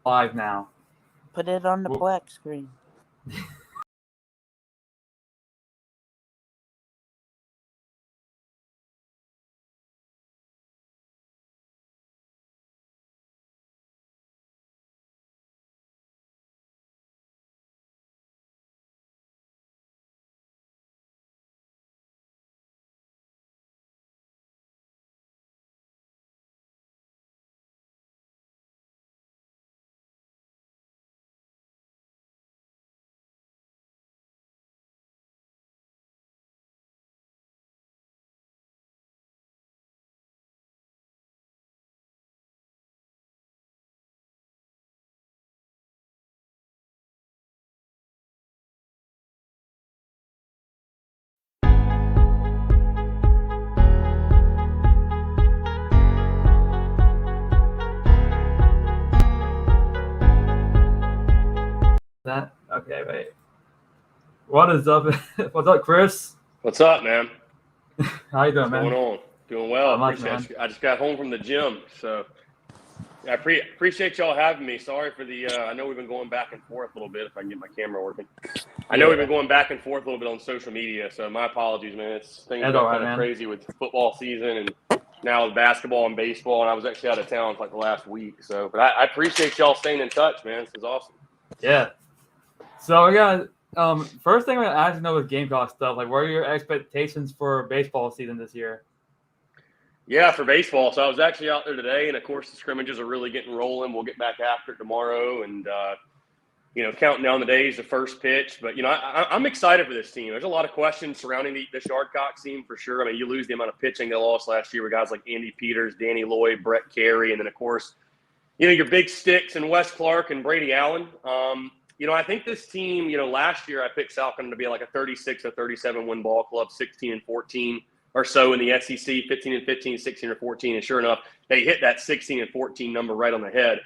live now. Put it on the black screen. That okay, wait. What is up? What's up, Chris? What's up, man? How you doing, man? What's going on? Doing well. Not much, man. I just got home from the gym, so I appreciate y'all having me. Sorry for the I know we've been going back and forth a little bit. If I can get my camera working, I know we've been going back and forth a little bit on social media, so my apologies, man. Things are kind of crazy with football season and now with basketball and baseball, and I was actually out of town for like the last week. So, but I appreciate y'all staying in touch, man. This is awesome. Yeah. So we got first thing I want to know with Gamecock stuff. Like, what are your expectations for baseball season this year? Yeah, for baseball. So I was actually out there today, and of course the scrimmages are really getting rolling. We'll get back after it tomorrow, and counting down the days to first pitch. But I'm excited for this team. There's a lot of questions surrounding the Yardcocks team for sure. I mean, you lose the amount of pitching they lost last year with guys like Andy Peters, Danny Lloyd, Brett Carey, and then of course, your big sticks and Wes Clark and Brady Allen. I think this team, last year I picked Salcon to be like a 36 or 37 win ball club, 16-14 or so in the SEC, 15-15, 16 or 14. And sure enough, they hit that 16 and 14 number right on the head.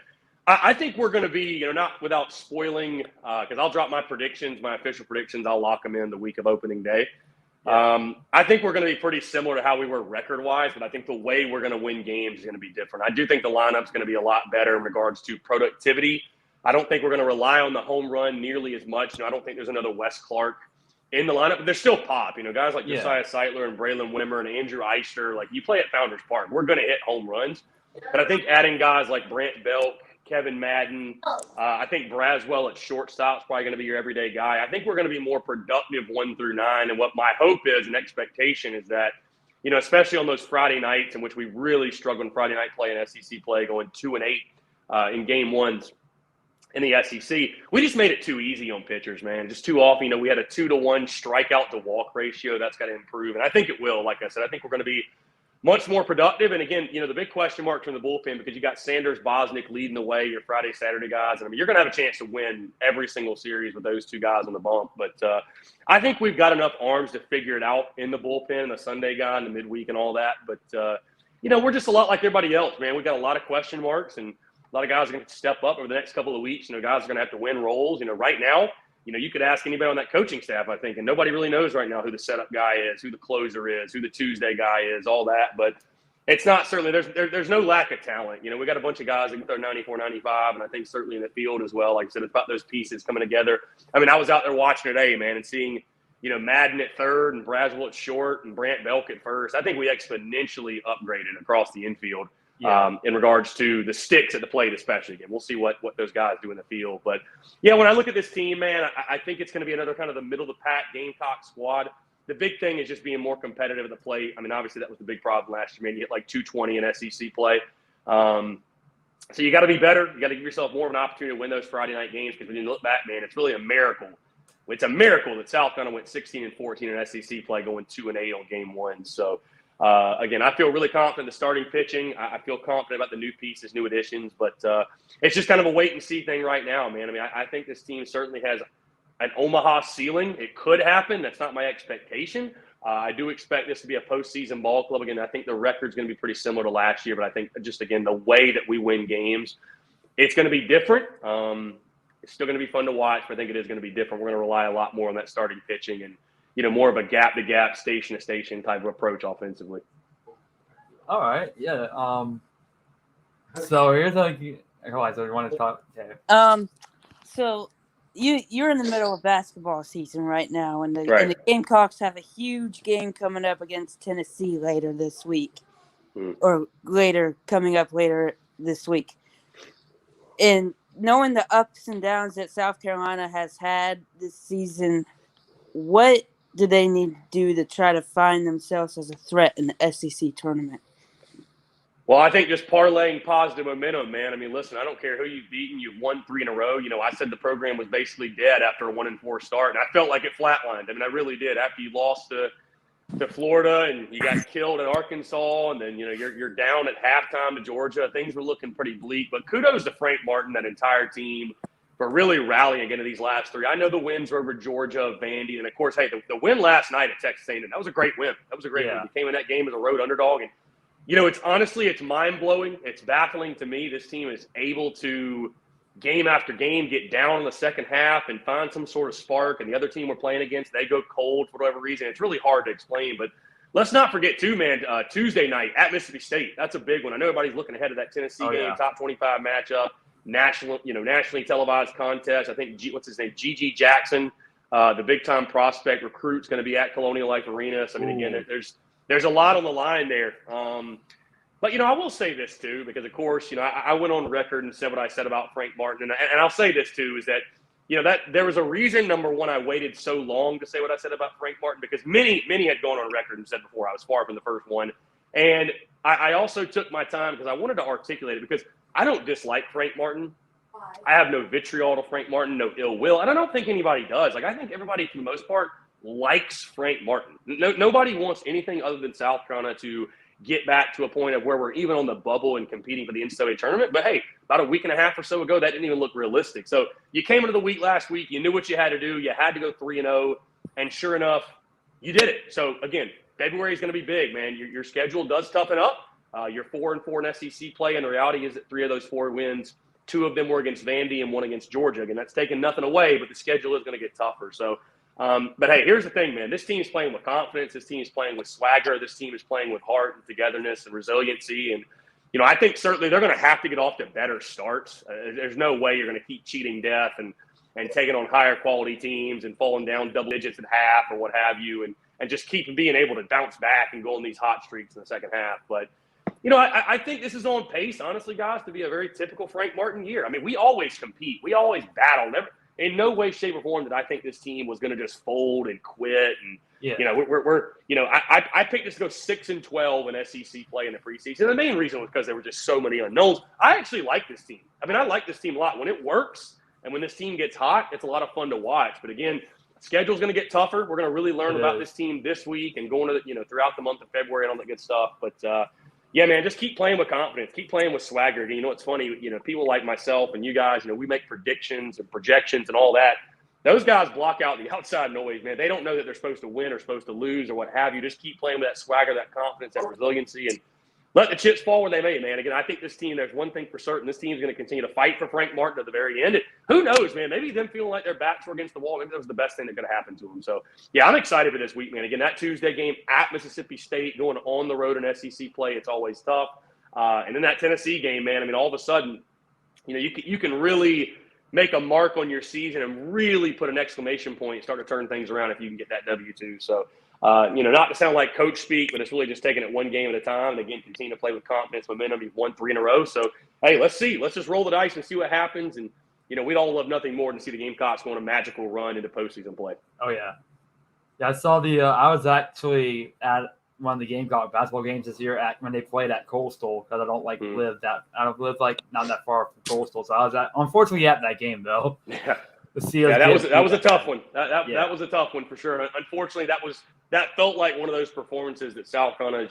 I think we're going to be, not without spoiling, because I'll drop my predictions, my official predictions. I'll lock them in the week of opening day. I think we're going to be pretty similar to how we were record-wise, but I think the way we're going to win games is going to be different. I do think the lineup's going to be a lot better in regards to productivity. I don't think we're going to rely on the home run nearly as much. I don't think there's another Wes Clark in the lineup, but there's still pop. Guys like Josiah Seitler and Braylon Wimmer and Andrew Eister, like you play at Founders Park, we're going to hit home runs. But I think adding guys like Brant Belk, Kevin Madden, I think Braswell at shortstop is probably going to be your everyday guy. I think we're going to be more productive 1 through 9. And what my hope is and expectation is that, especially on those Friday nights in which we really struggle in Friday night play and SEC play, going 2-8 in game ones in the SEC, we just made it too easy on pitchers, man. Just too often, we had a 2-to-1 strikeout to walk ratio. That's got to improve. And I think it will. Like I said, I think we're going to be much more productive. And again, the big question marks from the bullpen, because you got Sanders, Bosnick leading the way, your Friday, Saturday guys. And you're going to have a chance to win every single series with those two guys on the bump. But I think we've got enough arms to figure it out in the bullpen, the Sunday guy and the midweek and all that. But, we're just a lot like everybody else, man. We've got a lot of question marks, and a lot of guys are going to step up over the next couple of weeks. Guys are going to have to win roles. Right now, you could ask anybody on that coaching staff, I think, and nobody really knows right now who the setup guy is, who the closer is, who the Tuesday guy is, all that. But it's not certainly there's no lack of talent. We got a bunch of guys that can throw 94, 95, and I think certainly in the field as well. Like I said, it's about those pieces coming together. I mean, I was out there watching today, man, and seeing, Madden at third and Braswell at short and Brant Belk at first. I think we exponentially upgraded across the infield. In regards to the sticks at the plate, especially. Again, we'll see what those guys do in the field. But, when I look at this team, man, I think it's going to be another kind of the middle-of-the-pack Gamecock squad. The big thing is just being more competitive at the plate. I mean, obviously that was the big problem last year, man. You hit like 220 in SEC play. So you got to be better. You got to give yourself more of an opportunity to win those Friday night games, because when you look back, man, it's really a miracle. It's a miracle that South Carolina went 16-14 in SEC play, going 2-8 on game one. So, again, I feel really confident in the starting pitching. I feel confident about the new pieces, new additions, but it's just kind of a wait and see thing right now, man. I mean, I think this team certainly has an Omaha ceiling. It could happen. That's not my expectation. I do expect this to be a postseason ball club. Again, I think the record's going to be pretty similar to last year, but I think just, again, the way that we win games, it's going to be different. It's still going to be fun to watch, but I think it is going to be different. We're going to rely a lot more on that starting pitching and, more of a gap-to-gap, station-to-station type of approach offensively. All right, yeah. So here's Hold on, so you want to talk? Okay. So you're in the middle of basketball season right now, and Right. the Gamecocks have a huge game coming up against Tennessee later this week, or coming up later this week. And knowing the ups and downs that South Carolina has had this season, what do they need to do to try to find themselves as a threat in the SEC tournament? Well, I think just parlaying positive momentum, man. I mean, listen, I don't care who you've beaten. You've won 3 in a row. You know, I said the program was basically dead after a 1-4 start, and I felt like it flatlined. I mean, I really did. After you lost to Florida and you got killed at Arkansas, and then, you know, you're down at halftime to Georgia, things were looking pretty bleak. But kudos to Frank Martin, that entire team, for really rallying into these last 3. I know the wins were over Georgia, Vandy, and, of course, hey, the win last night at Texas A&M, that was a great win. That was a great win. You came in that game as a road underdog, and you know, it's mind-blowing. It's baffling to me. This team is able to, game after game, get down in the second half and find some sort of spark. And the other team we're playing against, they go cold for whatever reason. It's really hard to explain. But let's not forget, too, man, Tuesday night at Mississippi State. That's a big one. I know everybody's looking ahead of that Tennessee game, top 25 matchup, nationally televised contest. I think, what's his name, G.G. Jackson, the big-time prospect recruit's going to be at Colonial Life Arena. So, I mean, again, there's a lot on the line there. But, you know, I will say this, too, because, of course, you know, I went on record and said what I said about Frank Martin. And I'll say this, too, is that, you know, that there was a reason, number one, I waited so long to say what I said about Frank Martin, because many had gone on record and said before I was far from the first one. And I also took my time because I wanted to articulate it, because I don't dislike Frank Martin. I have no vitriol to Frank Martin, no ill will. And I don't think anybody does. Like, I think everybody, for the most part, likes Frank Martin. Nobody wants anything other than South Carolina to get back to a point of where we're even on the bubble and competing for the NCAA tournament. But, hey, about a week and a half or so ago, that didn't even look realistic. So you came into the week last week, you knew what you had to do. You had to go 3-0, and sure enough, you did it. So, again, February is going to be big, man. Your schedule does toughen up. You're 4-4 in SEC play, and the reality is that 3 of those 4 wins, 2 of them were against Vandy and 1 against Georgia. Again, that's taking nothing away, but the schedule is going to get tougher. So, but, hey, here's the thing, man. This team is playing with confidence. This team is playing with swagger. This team is playing with heart and togetherness and resiliency. And, you know, I think certainly they're going to have to get off to better starts. There's no way you're going to keep cheating death and taking on higher quality teams and falling down double digits at half or what have you, and just keep being able to bounce back and go on these hot streaks in the second half. But, you know, I think this is on pace, honestly, guys, to be a very typical Frank Martin year. I mean, we always compete. We always battle. In no way, shape, or form did I think this team was going to just fold and quit. And, you know, we're you know, I picked this to go 6-12 in SEC play in the preseason. And the main reason was because there were just so many unknowns. I actually like this team. I mean, I like this team a lot. When it works and when this team gets hot, it's a lot of fun to watch. But, again, schedule's going to get tougher. We're going to really learn about this team this week and going to, you know, throughout the month of February and all that good stuff. But, yeah, man, just keep playing with confidence. Keep playing with swagger. You know, it's funny, you know, people like myself and you guys, you know, we make predictions and projections and all that. Those guys block out the outside noise, man. They don't know that they're supposed to win or supposed to lose or what have you. Just keep playing with that swagger, that confidence, that resiliency, and let the chips fall where they may, man. Again, I think this team, there's one thing for certain. This team is going to continue to fight for Frank Martin to the very end. And who knows, man? Maybe them feeling like their backs were against the wall, maybe that was the best thing that could have happened to them. So, yeah, I'm excited for this week, man. Again, that Tuesday game at Mississippi State, going on the road in SEC play, it's always tough. And then that Tennessee game, man, I mean, all of a sudden, you know, you can really make a mark on your season and really put an exclamation point, start to turn things around if you can get that W2. So, you know, not to sound like coach speak, but it's really just taking it one game at a time. And, again, continue to play with confidence, momentum. You've won 3 in a row. So, hey, let's see. Let's just roll the dice and see what happens. And, you know, we'd all love nothing more than see the Gamecocks go on a magical run into postseason play. Oh, yeah. Yeah, I saw I was actually at one of the Gamecock basketball games this year when they played at Coastal, because I don't live like not that far from Coastal. So I was unfortunately at that game though. Yeah. That was a tough one. That was a tough one for sure. Unfortunately, that felt like one of those performances that South Carolina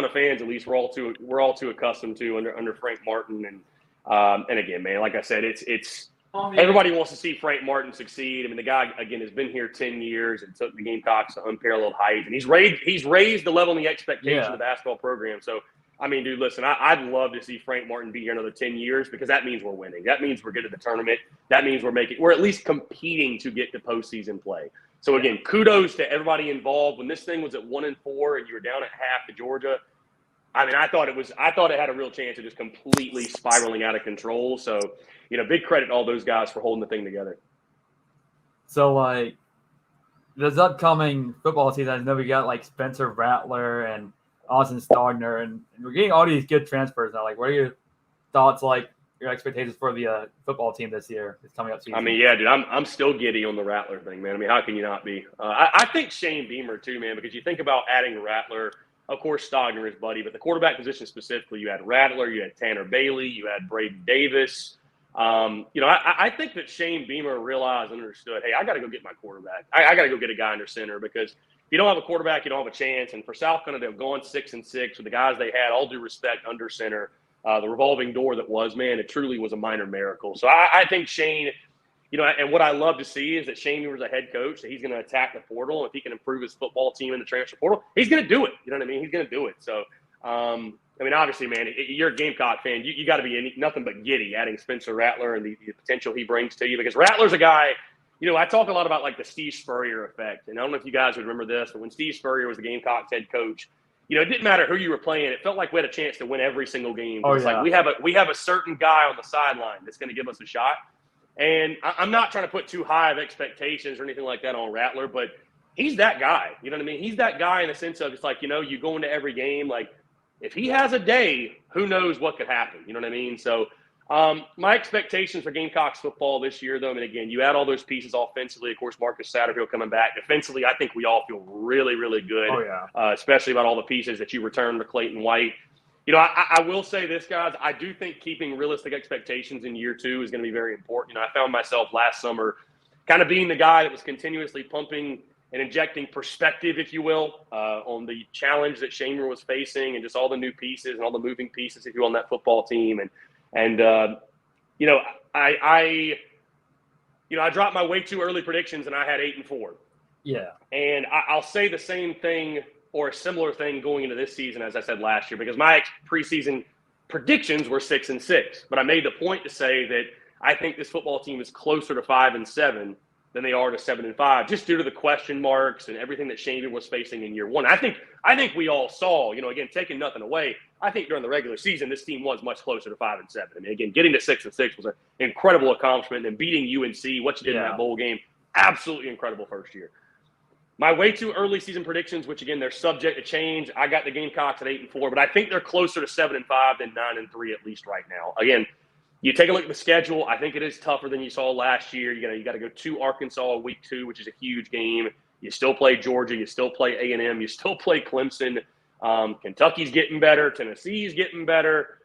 fans at least we're all too accustomed to under Frank Martin. And again, man, like I said, it's everybody wants to see Frank Martin succeed. I mean, the guy, again, has been here 10 years and took the Gamecocks to unparalleled heights. And he's raised the level and the expectation of the basketball program. So, I mean, dude, listen, I'd love to see Frank Martin be here another 10 years because that means we're winning. That means we're good at the tournament. That means we're at least competing to get to postseason play. So, again, kudos to everybody involved. When this thing was at 1-4 and you were down at half to Georgia, I mean, I thought it had a real chance of just completely spiraling out of control. So, big credit to all those guys for holding the thing together. So, like, this upcoming football season, I know we got, like, Spencer Rattler and Austin Stogner, and we're getting all these good transfers now. Like, what are your thoughts, like, your expectations for the football team this year, this coming up season? I mean, yeah, dude, I'm still giddy on the Rattler thing, man. I mean, how can you not be? I think Shane Beamer, too, man, because you think about adding Rattler. Of course, Stogner is buddy, but the quarterback position specifically, you had Rattler, you had Tanner Bailey, you had Brady Davis. I think that Shane Beamer realized and understood, hey, I got to go get my quarterback. I got to go get a guy under center because if you don't have a quarterback, you don't have a chance. And for South Carolina, they've gone 6-6 with the guys they had, all due respect, under center. The revolving door that was, man, it truly was a minor miracle. So I think Shane – and what I love to see is that Shane Beamer's a head coach, that he's going to attack the portal. If he can improve his football team in the transfer portal, he's going to do it. You know what I mean? He's going to do it. So, obviously, man, you're a Gamecock fan. You got to be nothing but giddy adding Spencer Rattler and the potential he brings to you, because Rattler's a guy, I talk a lot about, like, the Steve Spurrier effect. And I don't know if you guys would remember this, but when Steve Spurrier was the Gamecocks head coach, it didn't matter who you were playing. It felt like we had a chance to win every single game. Oh, it's yeah. like we have a certain guy on the sideline that's going to give us a shot. And I'm not trying to put too high of expectations or anything like that on Rattler, but he's that guy. You know what I mean? He's that guy in the sense of it's like, you go into every game. Like, if he has a day, who knows what could happen? You know what I mean? So my expectations for Gamecocks football this year, though, and again, you add all those pieces offensively. Of course, Marcus Satterfield coming back. Defensively, I think we all feel really, really good, Oh, yeah. Especially about all the pieces that you returned to Clayton White. I will say this, guys. I do think keeping realistic expectations in year 2 is going to be very important. I found myself last summer kind of being the guy that was continuously pumping and injecting perspective, if you will, on the challenge that Shamer was facing and just all the new pieces and all the moving pieces, if you will, on that football team. I dropped my way too early predictions and I had 8-4. Yeah. And I'll say the same thing or a similar thing going into this season, as I said last year, because my preseason predictions were 6-6. But I made the point to say that I think this football team is closer to 5-7 than they are to 7-5, just due to the question marks and everything that Shane was facing in year 1. I think we all saw, again, taking nothing away, I think during the regular season, this team was much closer to 5-7. I mean, again, getting to 6-6 was an incredible accomplishment, and beating UNC, what you did in that bowl game, absolutely incredible first year. My way too early season predictions, which again, they're subject to change. I got the Gamecocks at 8-4, but I think they're closer to 7-5 than 9-3 at least right now. Again, you take a look at the schedule. I think it is tougher than you saw last year. You got to go to Arkansas week 2, which is a huge game. You still play Georgia. You still play A&M. You still play Clemson. Kentucky's getting better. Tennessee's getting better.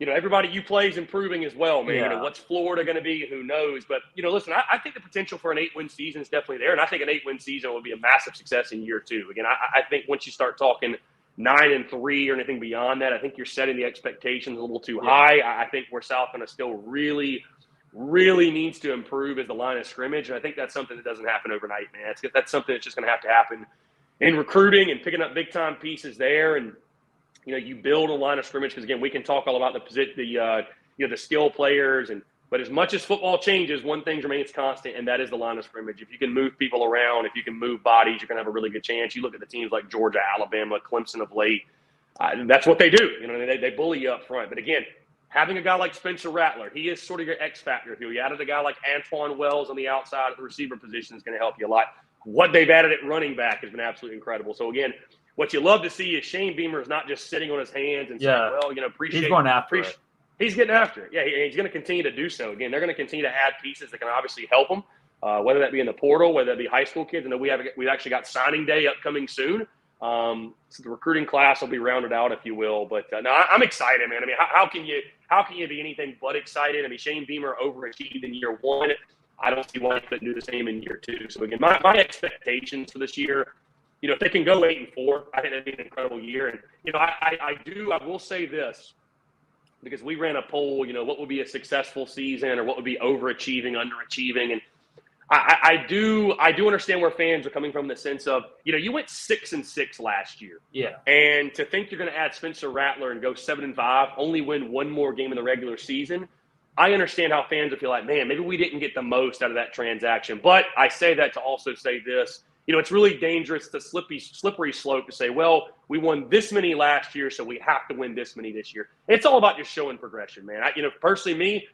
Everybody you play is improving as well, man. Yeah. What's Florida going to be? Who knows? But, listen, I think the potential for an 8-win season is definitely there, and I think an 8-win season will be a massive success in year 2. Again, I think once you start talking 9-3 or anything beyond that, I think you're setting the expectations a little too high. I think where South Carolina still really, really needs to improve is the line of scrimmage, and I think that's something that doesn't happen overnight, man. That's something that's just going to have to happen in recruiting and picking up big-time pieces there, and you build a line of scrimmage because, again, we can talk all about the skill players, but as much as football changes, one thing remains constant, and that is the line of scrimmage. If you can move people around, if you can move bodies, you're going to have a really good chance. You look at the teams like Georgia, Alabama, Clemson of late. That's what they do. They bully you up front. But, again, having a guy like Spencer Rattler, he is sort of your X factor. If you added a guy like Antoine Wells on the outside of the receiver position is going to help you a lot. What they've added at running back has been absolutely incredible. So, again, what you love to see is Shane Beamer is not just sitting on his hands and saying, well, appreciate He's going after it. He's getting after it. Yeah, he's going to continue to do so. Again, they're going to continue to add pieces that can obviously help them, whether that be in the portal, whether that be high school kids. And we've actually got signing day upcoming soon. So the recruiting class will be rounded out, if you will. But no, I'm excited, man. I mean, how can you be anything but excited? I mean, Shane Beamer overachieved in year 1. I don't see why he couldn't do the same in year 2. So again, my expectations for this year, if they can go 8-4, I think that'd be an incredible year. And I will say this, because we ran a poll, what would be a successful season or what would be overachieving, underachieving, and I do understand where fans are coming from in the sense of, you went 6-6 last year. Yeah. And to think you're going to add Spencer Rattler and go 7-5, only win one more game in the regular season, I understand how fans would feel like, man, maybe we didn't get the most out of that transaction. But I say that to also say this, it's really dangerous, the slippery slope to say, well, we won this many last year, so we have to win this many this year. It's all about just showing progression, man. Personally, me,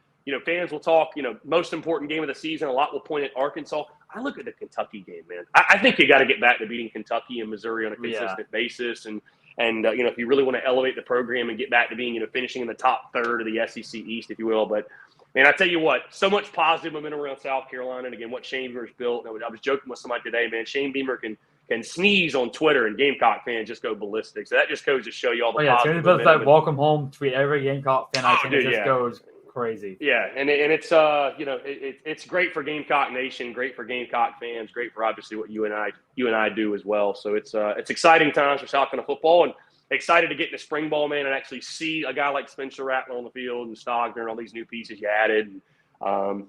fans will talk, most important game of the season. A lot will point at Arkansas. I look at the Kentucky game, man. I think you got to get back to beating Kentucky and Missouri on a consistent basis. And if you really want to elevate the program and get back to being, finishing in the top third of the SEC East, if you will. But, man, I tell you what, so much positive momentum around South Carolina. And, again, what Shane Beamer's built. I was joking with somebody today, man. Shane Beamer can sneeze on Twitter and Gamecock fans just go ballistic. So that just goes to show you all the positive momentum. That welcome home tweet, every Gamecock fan I think it just goes crazy. Yeah, and it's it's great for Gamecock Nation, great for Gamecock fans, great for obviously what you and I do as well. So it's exciting times for South Carolina football, and excited to get into spring ball, man, and actually see a guy like Spencer Rattler on the field and Stogner and all these new pieces you added. And,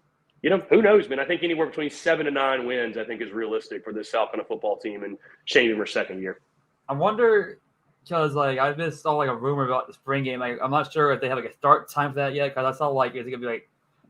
who knows, man? I think anywhere between 7 to 9 wins, I think, is realistic for this South Carolina football team in Shane Beamer's second year. I wonder. Because I just saw a rumor about the spring game. I'm not sure if they have a start time for that yet. Because I saw is it gonna be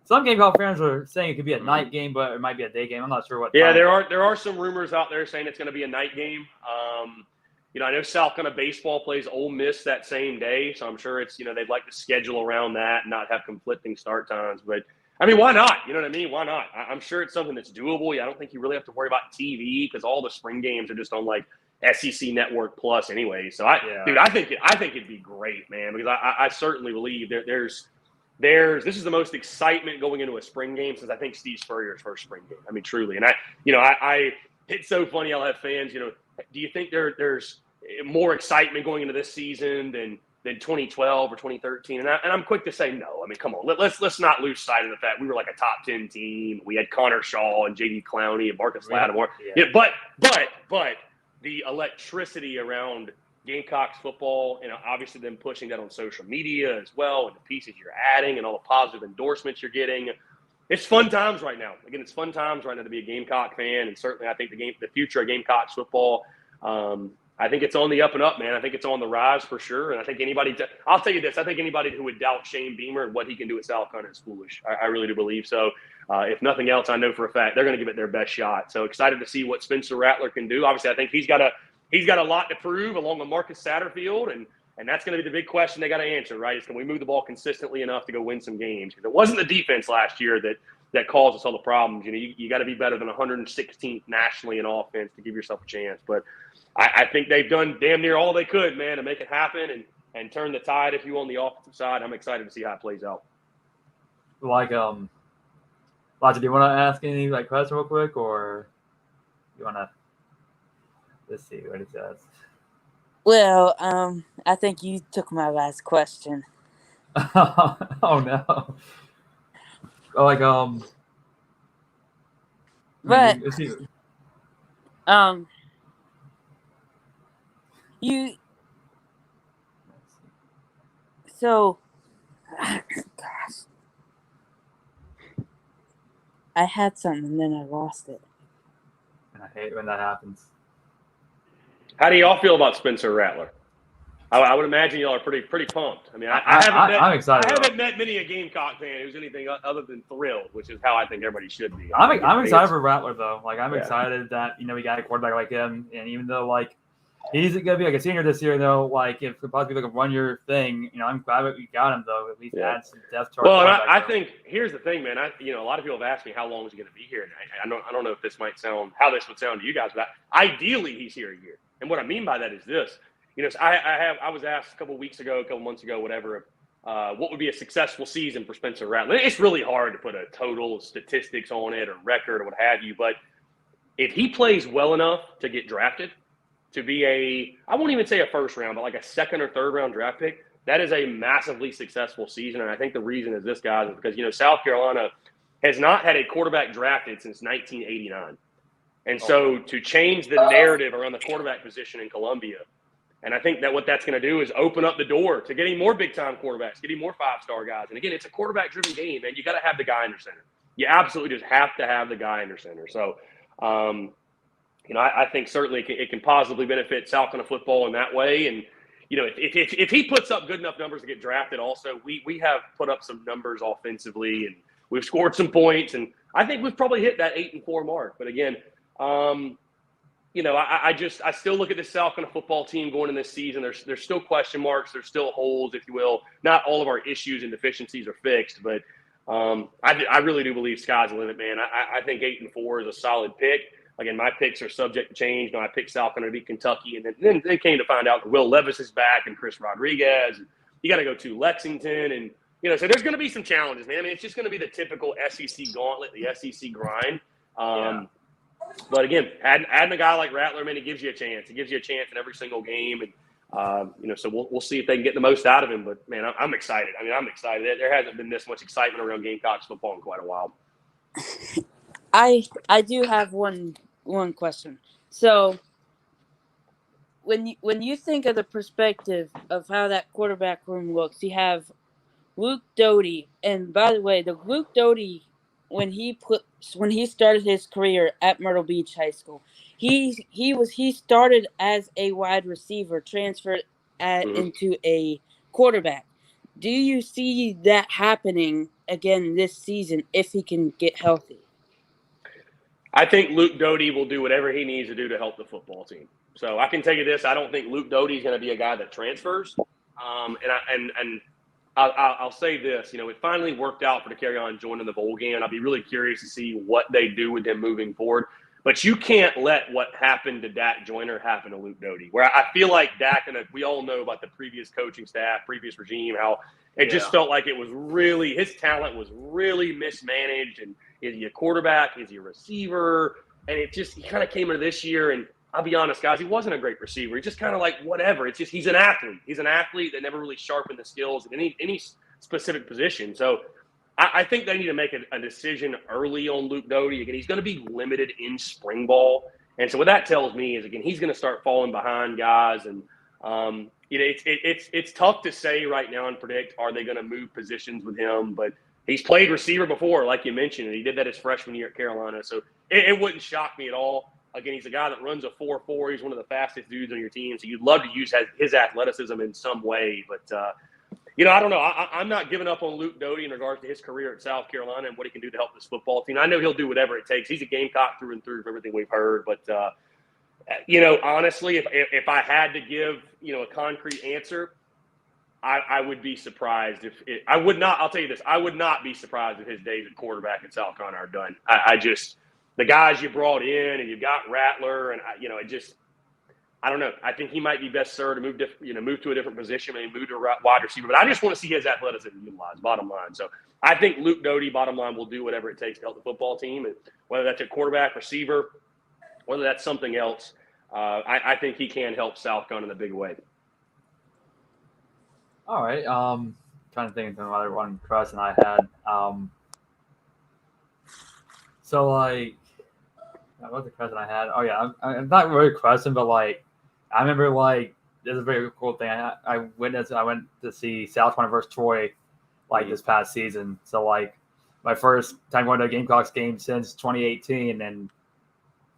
some Gamecock fans are saying it could be a night game, but it might be a day game. I'm not sure what. Yeah, time. there are some rumors out there saying it's going to be a night game. I know South Carolina baseball plays Ole Miss that same day, so I'm sure it's they'd like to schedule around that and not have conflicting start times. But I mean, why not? You know what I mean? Why not? I'm sure it's something that's doable. I don't think you really have to worry about TV because all the spring games are just on SEC Network Plus anyway. So I think it'd be great, man, because I certainly believe this is the most excitement going into a spring game since I think Steve Spurrier's first spring game. I mean, truly. And it's so funny. I'll have fans, do you think there's more excitement going into this season than 2012 or 2013? And I'm quick to say no. I mean, come on, let's not lose sight of the fact we were a top 10 team. We had Connor Shaw and J.D. Clowney and Marcus Lattimore. Yeah, but the electricity around Gamecocks football and obviously them pushing that on social media as well and the pieces you're adding and all the positive endorsements you're getting. It's fun times right now. Again, it's fun times right now to be a Gamecock fan, and certainly I think the future of Gamecocks football, I think it's on the up and up, man. I think it's on the rise for sure. And I think I'll tell you this, I think anybody who would doubt Shane Beamer and what he can do at South Carolina is foolish. I really do believe so. If nothing else, I know for a fact they're going to give it their best shot. So excited to see what Spencer Rattler can do. Obviously, I think he's got a lot to prove along with Marcus Satterfield, and that's going to be the big question they got to answer, right? Is can we move the ball consistently enough to go win some games? Because it wasn't the defense last year that caused us all the problems. You got to be better than 116th nationally in offense to give yourself a chance. But I think they've done damn near all they could, man, to make it happen and turn the tide, if you will, on the offensive side. I'm excited to see how it plays out. Elijah, do you want to ask any questions real quick, or you want to? Let's see what it says. Well, I think you took my last question. Oh no! But you. So, gosh, I had something and then I lost it. And I hate when that happens. How do y'all feel about Spencer Rattler? I would imagine y'all are pretty pumped. I mean, I'm excited. I haven't met many a Gamecock fan who's anything other than thrilled, which is how I think everybody should be. I'm excited for Rattler though. I'm excited that we got a quarterback like him, and even though he's gonna be a senior this year though, if it possibly a 1-year thing, I'm glad that we got him though. At least add some depth to our. Well, I think here's the thing, man. A lot of people have asked me how long is he gonna be here, and I don't know if this would sound to you guys, but ideally he's here a year. And what I mean by that is this. I was asked a couple months ago, whatever, what would be a successful season for Spencer Rattler. It's really hard to put a total statistics on it or record or what have you, but if he plays well enough to get drafted, to be I won't even say a first round, but a second or third round draft pick, that is a massively successful season. And I think the reason is this, guys, is because, South Carolina has not had a quarterback drafted since 1989. And so to change the narrative around the quarterback position in Columbia, and I think that what that's going to do is open up the door to getting more big-time quarterbacks, getting more 5-star guys. And, again, it's a quarterback-driven game, man. You got to have the guy in your center. You absolutely just have to have the guy in your center. So, I think certainly it can positively benefit South Carolina football in that way. And, if he puts up good enough numbers to get drafted also, we have put up some numbers offensively, and we've scored some points. And I think we've probably hit that 8-4 mark. But, again, I still look at the South Carolina football team going in this season. There's still question marks. There's still holes, if you will. Not all of our issues and deficiencies are fixed, but I really do believe sky's the limit, man. I think 8-4 is a solid pick. Again, my picks are subject to change. I picked South Carolina to beat Kentucky, and then they came to find out that Will Levis is back and Chris Rodriguez. And you got to go to Lexington, and so there's going to be some challenges, man. I mean, it's just going to be the typical SEC gauntlet, the SEC grind. But again, adding a guy like Rattler, man, he gives you a chance. He gives you a chance in every single game, and so we'll see if they can get the most out of him. But man, I'm excited. I mean, I'm excited. There hasn't been this much excitement around Gamecocks football in quite a while. I do have one question. So when you think of the perspective of how that quarterback room looks, you have Luke Doty, and by the way, the Luke Doty when he started his career at Myrtle Beach High School, he started as a wide receiver, transferred into a quarterback. Do you see that happening again this season if he can get healthy? I think Luke Doty will do whatever he needs to do to help the football team. So I can tell you this: I don't think Luke Doty is going to be a guy that transfers. I'll say this: it finally worked out for Dakereon joining the bowl game, and I'll be really curious to see what they do with him moving forward. But you can't let what happened to Dak Joyner happen to Luke Doty. Where I feel like Dak, and we all know about the previous coaching staff, previous regime, how it just felt like it was really his talent was really mismanaged. And is he a quarterback? Is he a receiver? And he kind of came into this year, and I'll be honest, guys, he wasn't a great receiver. He's just kind of like whatever. It's just he's an athlete. He's an athlete that never really sharpened the skills in any specific position. So I think they need to make a decision early on Luke Doty. Again, he's going to be limited in spring ball. And so what that tells me is, again, he's going to start falling behind guys. And, it's tough to say right now and predict, are they going to move positions with him? But he's played receiver before, like you mentioned, and he did that his freshman year at Carolina. So it wouldn't shock me at all. Again, he's a guy that runs a 4.4. He's one of the fastest dudes on your team. So you'd love to use his athleticism in some way. But, I don't know. I'm not giving up on Luke Doty in regards to his career at South Carolina and what he can do to help this football team. I know he'll do whatever it takes. He's a Gamecock through and through from everything we've heard. But, honestly, if I had to give, a concrete answer, I would be surprised if – I would not – I'll tell you this. I would not be surprised if his days at quarterback at South Carolina are done. The guys you brought in, and you've got Rattler, and I don't know. I think he might be best served to move to a different position, maybe move to a wide receiver. But I just want to see his athleticism utilized. Bottom line. So I think Luke Doty, bottom line, will do whatever it takes to help the football team, and whether that's a quarterback, receiver, whether that's something else. I think he can help South Carolina in a big way. All right. Trying to think of another one question I had. What was the question I had? Oh yeah, I'm not really a question, but I remember this is a very cool thing. I went to see South Carolina versus Troy this past season. So my first time going to a Gamecocks game since 2018, and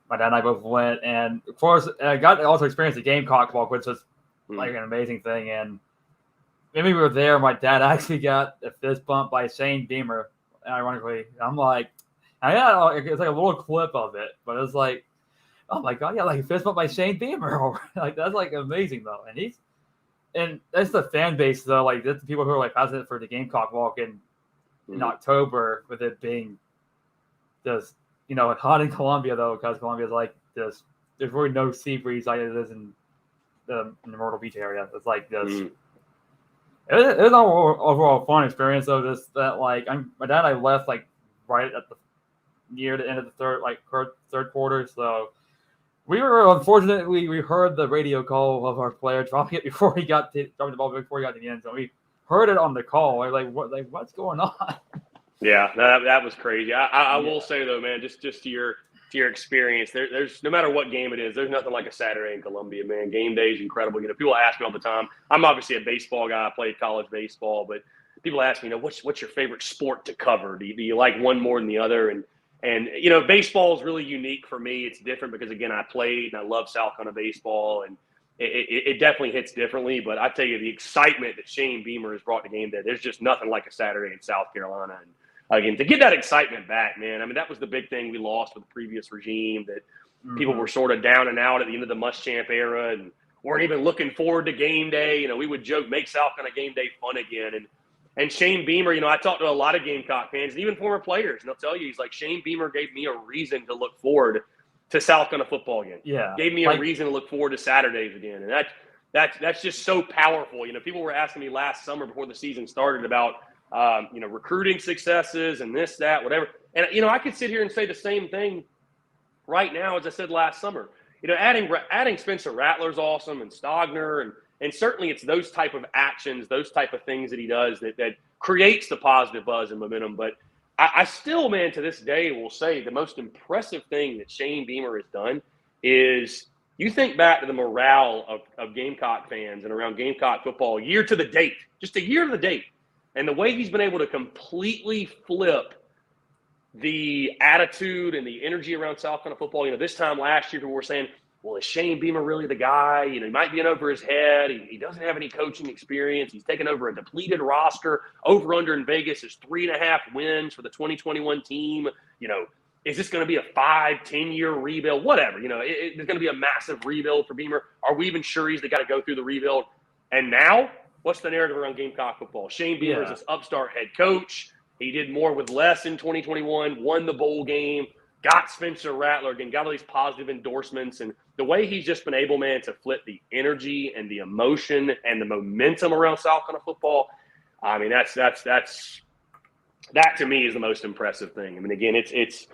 my dad and I both went, and of course I got to also experience the Gamecock walk, which was an amazing thing. And maybe we were there. My dad actually got a fist bump by Shane Beamer. Ironically, I'm like. It's like a little clip of it, but it's like, oh my god, yeah, a fist bump by Shane Beamer. That's amazing though. And that's the fan base though. That's the people who are passionate for the Gamecock walk in October, with it being just hot in Columbia though, because Columbia's this. There's really no sea breeze like it is in the Myrtle Beach area. It's this. It was an overall fun experience though. Just that my dad and I left right at the near the end of the third quarter. So we heard the radio call of our player dropping it before he got to the ball before he got to the end zone. We heard it on the call. We're what's going on? Yeah, that was crazy. I will say though, man, just to your experience, there's no matter what game it is, there's nothing like a Saturday in Columbia, man. Game day is incredible. People ask me all the time. I'm obviously a baseball guy. I played college baseball, but people ask me, what's your favorite sport to cover? Do you like one more than the other? And baseball is really unique for me. It's different because, again, I played and I love South Carolina baseball, and it definitely hits differently. But I tell you, the excitement that Shane Beamer has brought to game day, there's just nothing like a Saturday in South Carolina. And again, to get that excitement back, man, I mean, that was the big thing we lost with the previous regime, that people were sort of down and out at the end of the Muschamp era and weren't even looking forward to game day. You know, we would joke, make South Carolina game day fun again. And Shane Beamer, you know, I talked to a lot of Gamecock fans and even former players, and they'll tell you, he's like, Shane Beamer gave me a reason to look forward to South Carolina football again. Yeah. Gave me a reason to look forward to Saturdays again. And that's just so powerful. You know, people were asking me last summer before the season started about, you know, recruiting successes and this, that, whatever. And, you know, I could sit here and say the same thing right now as I said last summer. You know, adding Spencer Rattler's awesome and Stogner, and certainly it's those type of actions, those type of things that he does that creates the positive buzz and momentum. But I still, man, to this day will say the most impressive thing that Shane Beamer has done is you think back to the morale of Gamecock fans and around Gamecock football year to the date, just a year to the date, and the way he's been able to completely flip the attitude and the energy around South Carolina football. You know, this time last year, people were saying, well, is Shane Beamer really the guy? You know, he might be in over his head. He doesn't have any coaching experience. He's taken over a depleted roster. Over-under in Vegas is 3.5 wins for the 2021 team. You know, is this going to be a 5-10-year rebuild? Whatever. You know, there's going to be a massive rebuild for Beamer. Are we even sure he's got to go through the rebuild? And now, what's the narrative around Gamecock football? Shane Beamer is this upstart head coach. He did more with less in 2021, won the bowl game, got Spencer Rattler again, got all these positive endorsements. And the way he's just been able, man, to flip the energy and the emotion and the momentum around South Carolina football, I mean, that to me is the most impressive thing. I mean, again, it's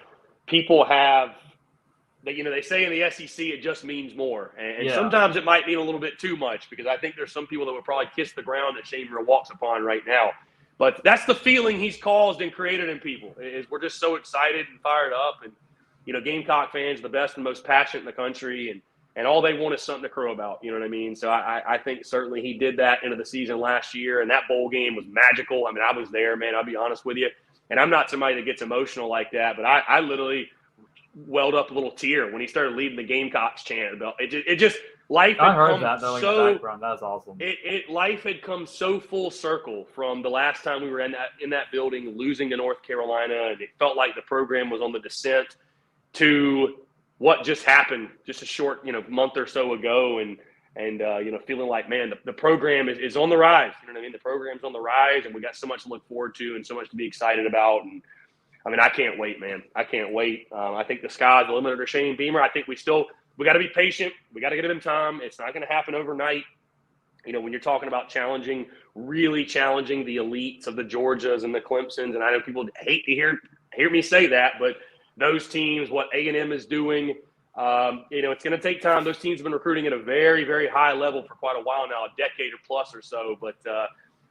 people have – you know, they say in the SEC it just means more. And sometimes it might mean a little bit too much because I think there's some people that would probably kiss the ground that Shane Beamer walks upon right now. But that's the feeling he's caused and created in people. Is we're just so excited and fired up. And, you know, Gamecock fans are the best and most passionate in the country. And all they want is something to crow about. You know what I mean? So I think certainly he did that into the season last year. And that bowl game was magical. I mean, I was there, man. I'll be honest with you. And I'm not somebody that gets emotional like that. But I literally welled up a little tear when he started leading the Gamecocks chant. It just – life had I heard come that, though, in so, the background. That was awesome. Life had come so full circle from the last time we were in that building, losing to North Carolina, and it felt like the program was on the descent to what just happened just a short, you know, month or so ago, and you know, feeling like, man, the program is on the rise. You know what I mean? The program's on the rise, and we got so much to look forward to and so much to be excited about. And I mean, I can't wait, man. I can't wait. I think the sky's the limit for Shane Beamer. I think we got to be patient. We got to give him time. It's not going to happen overnight. You know, when you're talking about really challenging the elites of the Georgias and the Clemsons, and I know people hate to hear me say that, but those teams, what A&M is doing, you know, it's going to take time. Those teams have been recruiting at a very, very high level for quite a while now, a decade or plus or so. But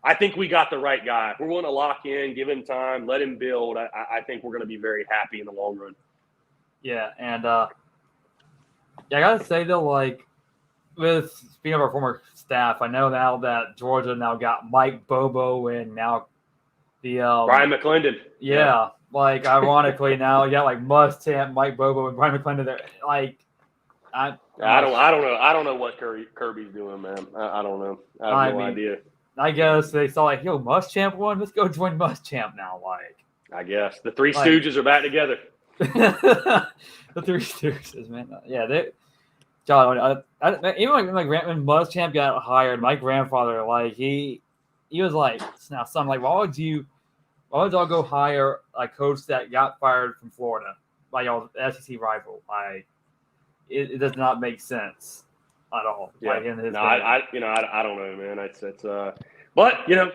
I think we got the right guy. If we're willing to lock in, give him time, let him build, I think we're going to be very happy in the long run. Yeah, and I gotta say though, like, with speaking of our former staff, I know now that Georgia now got Mike Bobo and now the Brian McClendon. Yeah, like ironically now you got like Muschamp, Mike Bobo, and Brian McClendon there. Like, I don't know what Kirby's doing, man. I don't know. I have no idea. I guess they saw like, yo, Muschamp won. Let's go join Muschamp now. Like, I guess the Three Stooges are back together. The Three Stooges, man. Yeah, John. Even when Muschamp got hired, my grandfather, like he was like, "Now, son, like, why would y'all go hire a coach that got fired from Florida, like y'all SEC rival? Like, it does not make sense at all." Yeah, like, I don't know, man. It's but you know.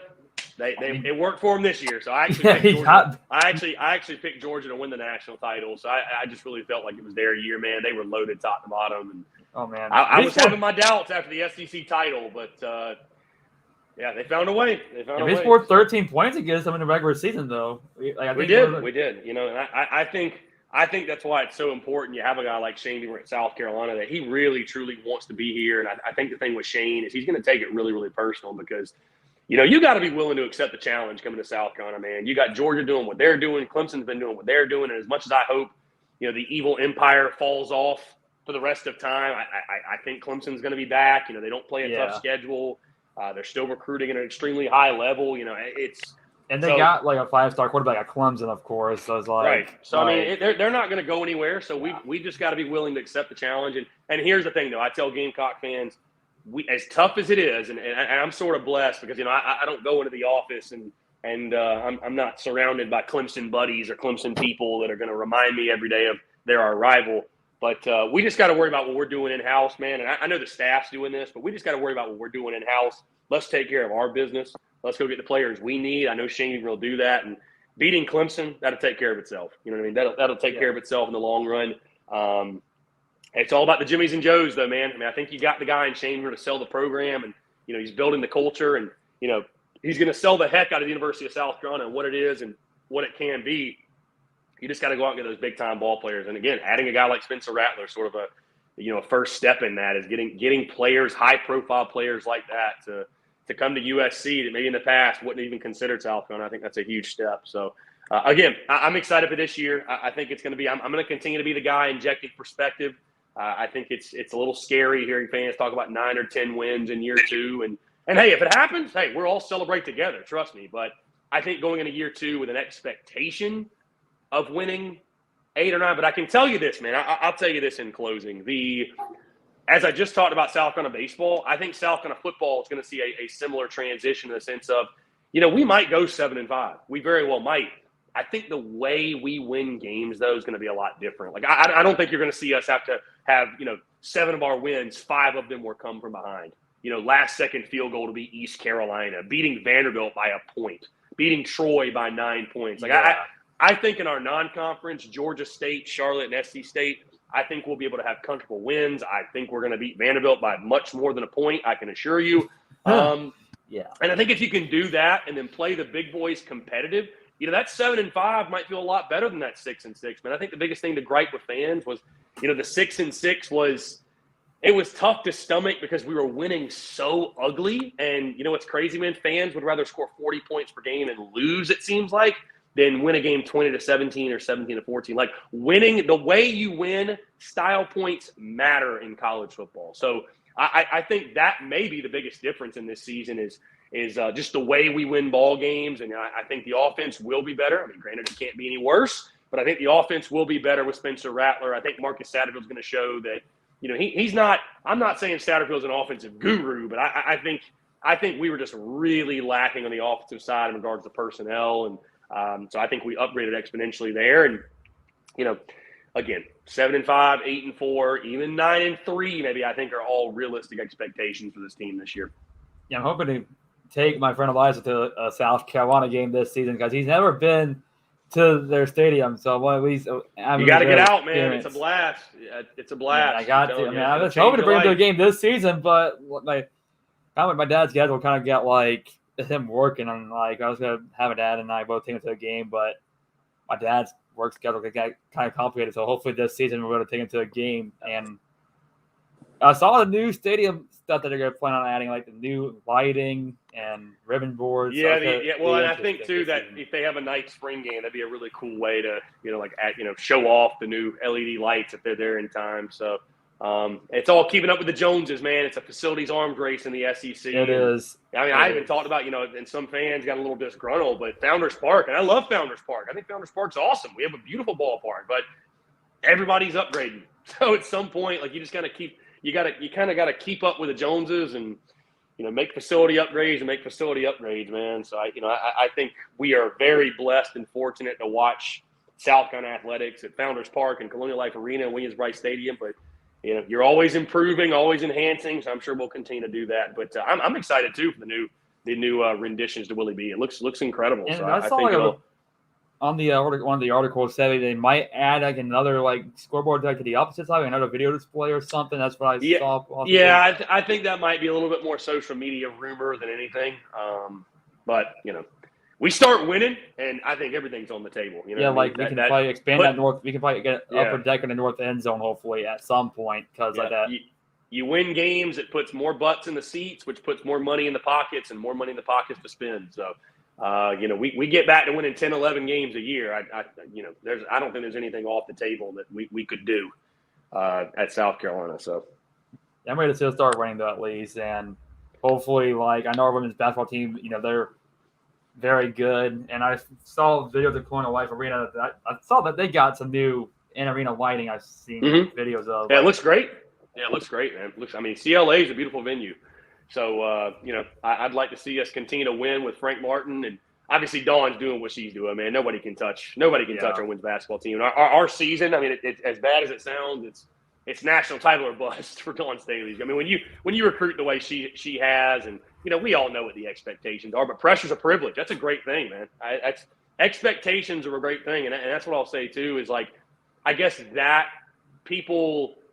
It worked for him this year, so I actually picked Georgia. I actually picked Georgia to win the national title. So I just really felt like it was their year, man. They were loaded top to bottom, and oh man, I was having my doubts after the SEC title, but yeah, they found a way. We scored 13 points against them in the regular season, though. We did. You know, and I think that's why it's so important. You have a guy like Shane Beamer at South Carolina that he really truly wants to be here, and I think the thing with Shane is he's going to take it really, really personal because. You know, you got to be willing to accept the challenge coming to South Carolina, man. You got Georgia doing what they're doing. Clemson's been doing what they're doing. And as much as I hope, you know, the evil empire falls off for the rest of time, I think Clemson's going to be back. You know, they don't play a tough schedule. They're still recruiting at an extremely high level. You know, And they got like a 5-star quarterback at Clemson, of course. So it's like right. So I mean, they're not going to go anywhere. So we just got to be willing to accept the challenge. And here's the thing, though. I tell Gamecock fans, as tough as it is, and I'm sort of blessed because I don't go into the office and I'm not surrounded by Clemson buddies or Clemson people that are going to remind me every day of they're our rival. But we just got to worry about what we're doing in-house, man. And I know the staff's doing this, but we just got to worry about what we're doing in-house. Let's take care of our business. Let's go get the players we need. I know Shane will do that. And beating Clemson, that'll take care of itself. You know what I mean? That'll take care of itself in the long run. It's all about the Jimmies and Joes, though, man. I mean, I think you got the guy in Shane to sell the program, and, he's building the culture, and, he's going to sell the heck out of the University of South Carolina and what it is and what it can be. You just got to go out and get those big-time ball players. And, again, adding a guy like Spencer Rattler, sort of a first step in that is getting players, high-profile players like that to come to USC that maybe in the past wouldn't even considered South Carolina. I think that's a huge step. So, again, I'm excited for this year. I think it's going to be – I'm going to continue to be the guy injecting perspective. I think it's a little scary hearing fans talk about 9 or 10 wins in year 2. And hey, if it happens, hey, we'll all celebrate together, trust me. But I think going into year 2 with an expectation of winning 8 or 9. But I can tell you this, man. I'll tell you this in closing. As I just talked about South Carolina baseball, I think South Carolina football is going to see a similar transition in the sense of, we might go 7-5. We very well might. I think the way we win games, though, is going to be a lot different. Like, I don't think you're going to see us have to have, 7 of our wins, 5 of them will come from behind. Last-second field goal to beat East Carolina, beating Vanderbilt by a point, beating Troy by 9 points. Like, I think in our non-conference, Georgia State, Charlotte, and SC State, I think we'll be able to have comfortable wins. I think we're going to beat Vanderbilt by much more than a point, I can assure you. And I think if you can do that and then play the big boys competitive, that 7-5 might feel a lot better than that 6-6. But I think the biggest thing to gripe with fans was, the 6-6 was – it was tough to stomach because we were winning so ugly. And what's crazy, man? Fans would rather score 40 points per game and lose, it seems like, than win a game 20-17 or 17-14. Like, winning, the way you win, style points matter in college football. So I think that may be the biggest difference in this season is just the way we win ball games. And I think the offense will be better. I mean, granted, it can't be any worse, but I think the offense will be better with Spencer Rattler. I think Marcus Satterfield's going to show that, he's not – I'm not saying Satterfield's an offensive guru, but I think we were just really lacking on the offensive side in regards to personnel. And so I think we upgraded exponentially there. And, again, 7-5, 8-4, even 9-3 maybe I think are all realistic expectations for this team this year. Yeah, I'm hoping to take my friend Eliza to a South Carolina game this season because he's never been to their stadium. So at least you got to get out, man. It's a blast. It's a blast. Yeah, I got to. I mean, I was hoping to bring him to a game this season, but my dad's schedule kind of got like him working on I was gonna have a dad and I both take him to a game, but my dad's work schedule got kind of complicated. So hopefully this season we're going to take him to a game. And I saw the new stadium stuff that they're going to plan on adding, like the new lighting and ribbon boards. Yeah, well, and I think too that if they have a night spring game, that'd be a really cool way to show off the new LED lights if they're there in time. So it's all keeping up with the Joneses, man. It's a facilities arms race in the SEC. It is. I mean, I even talked about, and some fans got a little disgruntled, but Founders Park, and I love Founders Park. I think Founders Park's awesome. We have a beautiful ballpark, but everybody's upgrading. So at some point, like, you just got to keep – you kind of got to keep up with the Joneses and, make facility upgrades, man. So, I think we are very blessed and fortunate to watch South Carolina athletics at Founders Park and Colonial Life Arena and Williams-Brice Stadium. But, you're always improving, always enhancing. So I'm sure we'll continue to do that. But I'm excited, too, for the new renditions to Willie B. It looks incredible. And so I saw on the one of the articles said they might add like another scoreboard to the opposite side, another video display or something. That's what I saw. Yeah, I think that might be a little bit more social media rumor than anything. But we start winning, and I think everything's on the table. We can probably expand that north. We can probably get upper deck in the north end zone hopefully at some point because of that. You win games, it puts more butts in the seats, which puts more money in the pockets and more money in the pockets to spend. So. We get back to winning 10, 11 games a year. I don't think there's anything off the table that we could do at South Carolina. So I'm ready to see us start winning though, at least, and hopefully, I know our women's basketball team. very good. And I saw videos of Colonial Life Arena. I saw that they got some new in-arena lighting. I've seen videos of. Yeah, it looks great. Yeah, it looks great, man. CLA is a beautiful venue. So, I'd like to see us continue to win with Frank Martin. And obviously, Dawn's doing what she's doing, man. Nobody can touch our women's basketball team. And our season, I mean, it's as bad as it sounds, it's national title or bust for Dawn Staley. I mean, when you recruit the way she has, and, we all know what the expectations are, but pressure's a privilege. That's a great thing, man. Expectations are a great thing. And that's what I'll say, too, is like, I guess that people –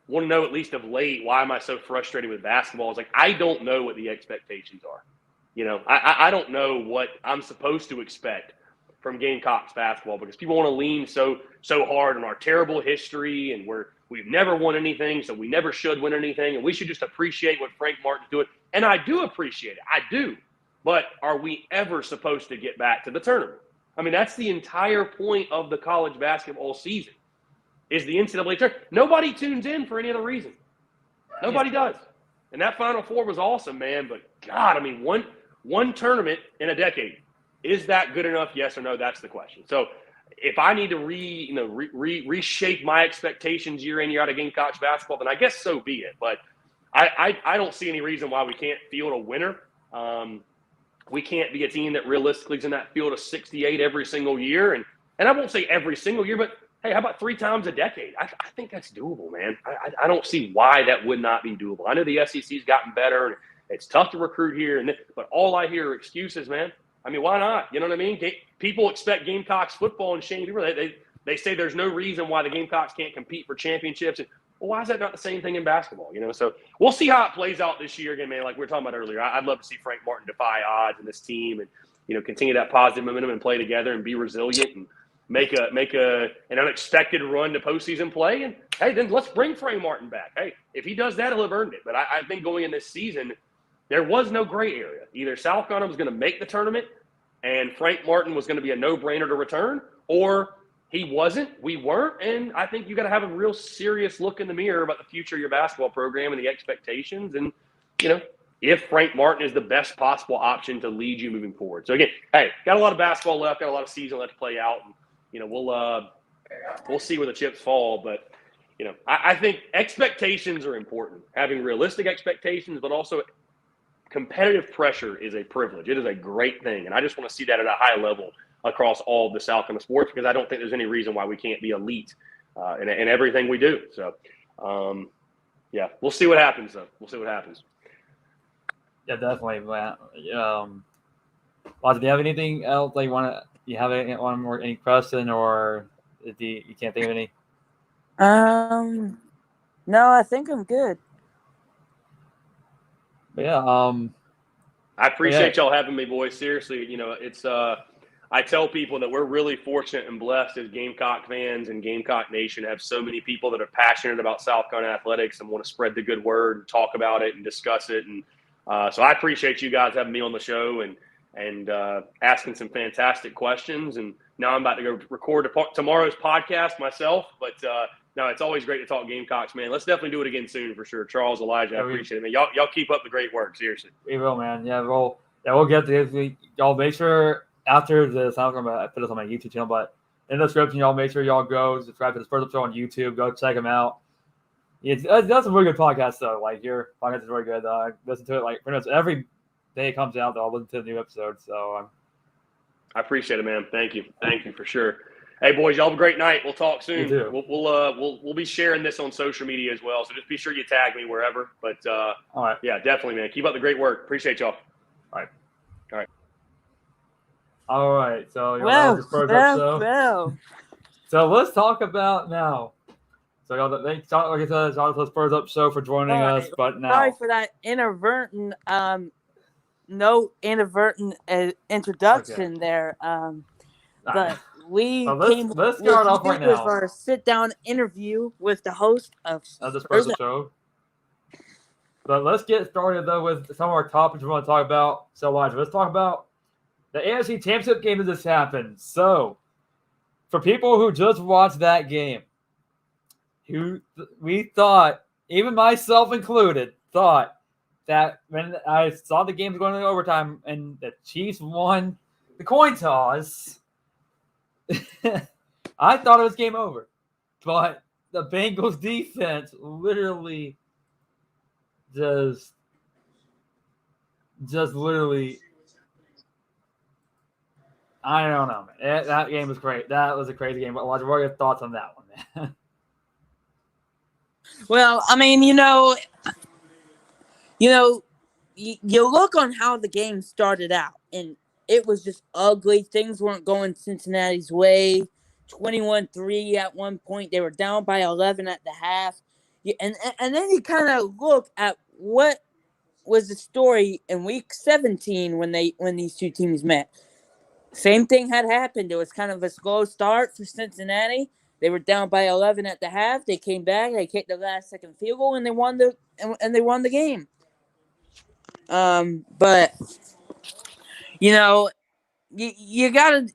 want to know, at least of late, why am I so frustrated with basketball? It's like, I don't know what the expectations are. I don't know what I'm supposed to expect from Gamecocks basketball, because people want to lean so hard on our terrible history, and we've never won anything, so we never should win anything, and we should just appreciate what Frank Martin's doing. And I do appreciate it. I do. But are we ever supposed to get back to the tournament? I mean, that's the entire point of the college basketball season. Is the NCAA tournament. Nobody tunes in for any other reason. Nobody does. And that Final Four was awesome, man. But, God, I mean, one tournament in a decade. Is that good enough? Yes or no? That's the question. So if I need to reshape my expectations year in, year out of Gamecocks basketball, then I guess so be it. But I don't see any reason why we can't field a winner. We can't be a team that realistically is in that field of 68 every single year. And I won't say every single year, but hey, how about 3 times a decade? I think that's doable, man. I don't see why that would not be doable. I know the SEC's gotten better, and it's tough to recruit here, but all I hear are excuses, man. I mean, why not? You know what I mean? People expect Gamecocks football, and Shane Beaver, they say there's no reason why the Gamecocks can't compete for championships. And, well, why is that not the same thing in basketball? So we'll see how it plays out this year again, man. Like we were talking about earlier, I'd love to see Frank Martin defy odds in this team and, continue that positive momentum and play together and be resilient and make an unexpected run to postseason play. And, hey, then let's bring Frank Martin back. Hey, if he does that, he'll have earned it. But I think going in this season, there was no gray area. Either South Carolina was going to make the tournament and Frank Martin was going to be a no-brainer to return, or he wasn't, we weren't. And I think you got to have a real serious look in the mirror about the future of your basketball program and the expectations. And, if Frank Martin is the best possible option to lead you moving forward. So, again, hey, got a lot of basketball left, got a lot of season left to play out. And, we'll see where the chips fall, but I think expectations are important. Having realistic expectations, but also competitive pressure is a privilege. It is a great thing, and I just want to see that at a high level across all of the South Carolina sports, because I don't think there's any reason why we can't be elite in everything we do. So, we'll see what happens, though. We'll see what happens. Yeah, definitely. Lots, do you have anything else that you want to? Do you have any question, or you can't think of any? No, I think I'm good. But yeah, I appreciate y'all having me, boys. Seriously, it's I tell people that we're really fortunate and blessed as Gamecock fans and Gamecock Nation to have so many people that are passionate about South Carolina athletics and want to spread the good word and talk about it and discuss it. And so I appreciate you guys having me on the show and asking some fantastic questions. And now I'm about to go record tomorrow's podcast myself. But no, it's always great to talk Gamecocks, man. Let's definitely do it again soon for sure. Charles, Elijah, I appreciate it, man. Y'all keep up the great work, seriously. We will, man. Yeah, we'll get to this. Y'all make sure after this, I'm going to put this on my YouTube channel, but in the description, y'all make sure y'all go subscribe to the Spurs Up Show on YouTube. Go check them out. That's a really good podcast, though. Like, your podcast is really good. I listen to it like pretty much every day it comes out. I'll listen to the new episode. So I appreciate it, man. Thank you for sure. Hey, boys, y'all have a great night. We'll talk soon. You too. We'll be sharing this on social media as well. So just be sure you tag me wherever. But all right, yeah, definitely, man. Keep up the great work. Appreciate y'all. All right. So the Spurs Up Show. So let's talk about now. So y'all, thanks, like I said, shout out to the Spurs Up Show for joining us. But now, sorry for that inadvertent introduction there. But let's start off right now with our sit-down interview with the host of the Spurs Up Show. But let's get started though with some of our topics we want to talk about. So, Elijah, let's talk about the AFC Championship game that just happened. So, for people who just watched that game, we thought, even myself included, thought that when I saw the games going into overtime and the Chiefs won the coin toss, I thought it was game over. But the Bengals defense literally just literally, I don't know, man. That game was great. That was a crazy game. But what are your thoughts on that one, man? Well, I mean, you look on how the game started out, and it was just ugly. Things weren't going Cincinnati's way. 21-3 at one point. They were down by 11 at the half. And then you kind of look at what was the story in week 17 when these two teams met. Same thing had happened. It was kind of a slow start for Cincinnati. They were down by 11 at the half. They came back. They kicked the last-second field goal, and they won the game. But you gotta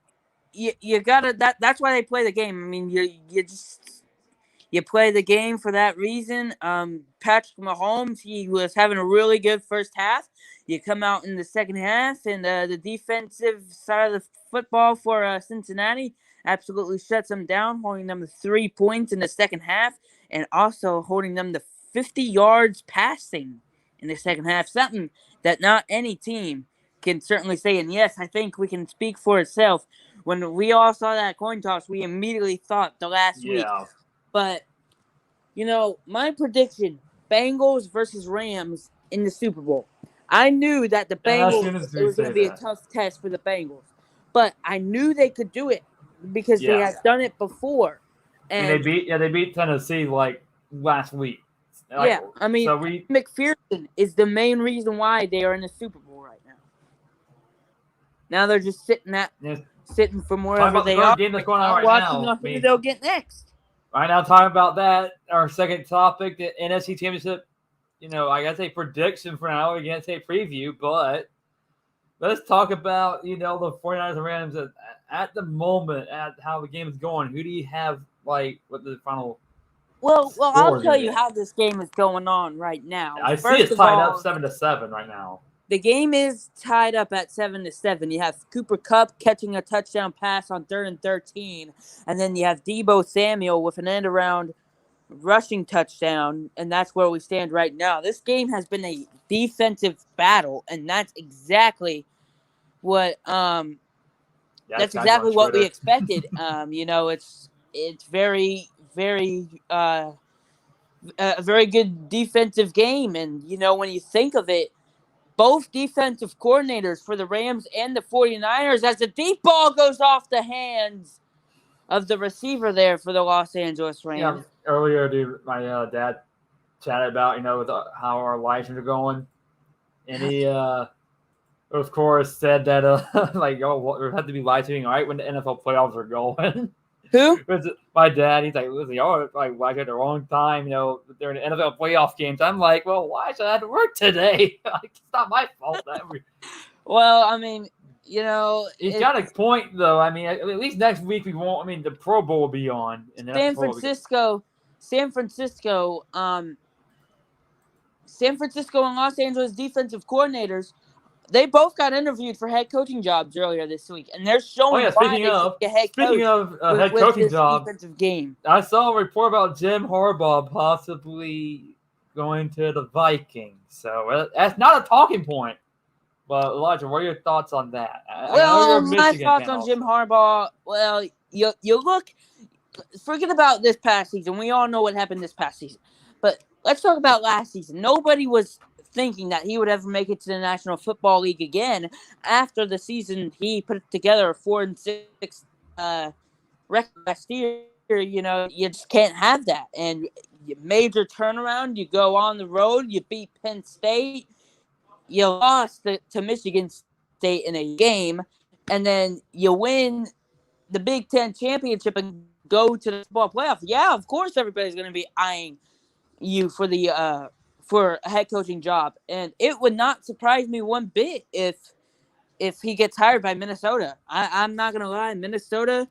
that's why they play the game. I mean, you play the game for that reason. Patrick Mahomes, he was having a really good first half. You come out in the second half, and the defensive side of the football for Cincinnati absolutely shuts them down, holding them to 3 points in the second half, and also holding them to 50 yards passing in the second half. Something that not any team can certainly say. And yes, I think we can speak for itself. When we all saw that coin toss, we immediately thought the last week. But, my prediction, Bengals versus Rams in the Super Bowl. I knew that the Bengals, it was going to be a tough test for the Bengals. But I knew they could do it because they had done it before. And they beat Tennessee last week. McPherson is the main reason why they are in the Super Bowl right now. Now they're just sitting from wherever they are. Game that's going on right watching now. Who they'll get next. Right now, talking about that, our second topic, the NFC Championship. I gotta say prediction for now. We can't say preview, but let's talk about the 49ers and Rams at the moment, at how the game is going. Who do you have what the final? Well, I'll tell you how this game is going on right now. I see it's tied up 7-7 right now. The game is tied up at 7-7. You have Cooper Kupp catching a touchdown pass on 3rd and 13, and then you have Deebo Samuel with an end-around rushing touchdown, and that's where we stand right now. This game has been a defensive battle, and that's exactly what we expected. It's very, very a very good defensive game, and when you think of it, both defensive coordinators for the Rams and the 49ers, as the deep ball goes off the hands of the receiver there for the Los Angeles Rams. Yeah, earlier, my dad chatted about, with how our lives are going. And he, of course, said that, we have to be live tweeting right when the NFL playoffs are going. Who? My dad. He's like, listen, y'all are watching at the wrong time, during the NFL playoff games. I'm like, well, why should I have to work today? It's not my fault. Well, I mean, he's got a point, though. I mean, at least next week we won't. I mean, the Pro Bowl will be on. And San Francisco, and Los Angeles defensive coordinators, they both got interviewed for head coaching jobs earlier this week, and they're showing speaking of head coaching jobs, defensive game. I saw a report about Jim Harbaugh possibly going to the Vikings. So that's not a talking point. But Elijah, what are your thoughts on that? My thoughts on Jim Harbaugh. Well, you look. Forget about this past season. We all know what happened this past season. But let's talk about last season. Nobody was thinking that he would ever make it to the National Football League again after the season he put together a 4-6 record last year. You just can't have that. And major turnaround. You go on the road. You beat Penn State. You lost to Michigan State in a game, and then you win the Big Ten championship and go to the football playoff. Yeah, of course, everybody's going to be eyeing you for the for a head coaching job, and it would not surprise me one bit if he gets hired by Minnesota. I'm not going to lie, Minnesota,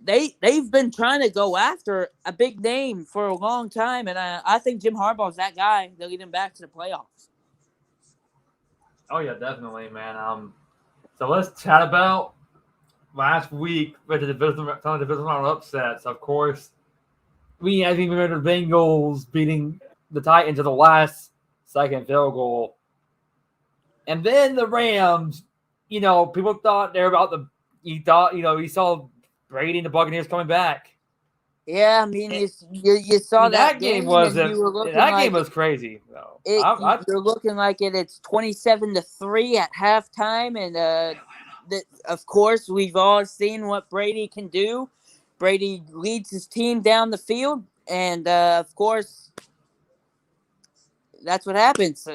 they've been trying to go after a big name for a long time, and I think Jim Harbaugh is that guy to lead them back to the playoffs. Oh yeah, definitely, man. So let's chat about last week with the divisional upsets. Of course, we as we remember the Bengals beating the Titans at the last second field goal, and then the Rams. People thought they're about the. You saw Brady and the Buccaneers coming back. Yeah, I mean, you saw that game game and you were looking like game was crazy. Though. You're looking like it's 27-3 at halftime, and of course we've all seen what Brady can do. Brady leads his team down the field, and of course that's what happens.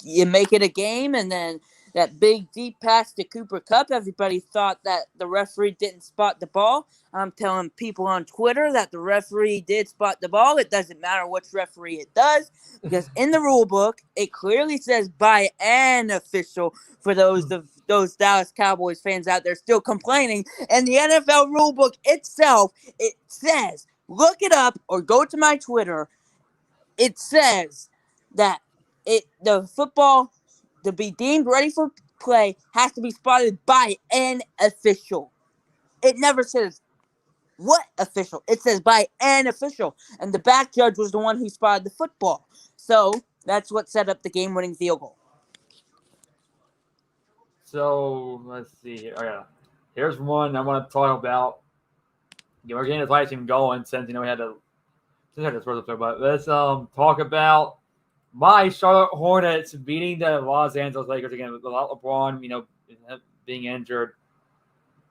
You make it a game, and then that big deep pass to Cooper Kupp. Everybody thought that the referee didn't spot the ball. I'm telling people on Twitter that the referee did spot the ball. It doesn't matter which referee it does, because in the rule book it clearly says by an official. For those Dallas Cowboys fans out there still complaining, and the NFL rule book itself, it says, look it up or go to my Twitter. It says that the football to be deemed ready for play has to be spotted by an official. It never says what official. It says by an official. And the back judge was the one who spotted the football. So that's what set up the game-winning field goal. So let's see here. Oh, yeah. Here's one I want to talk about. We're getting this live stream going since we had to. But let's talk about my Charlotte Hornets beating the Los Angeles Lakers again without LeBron, being injured.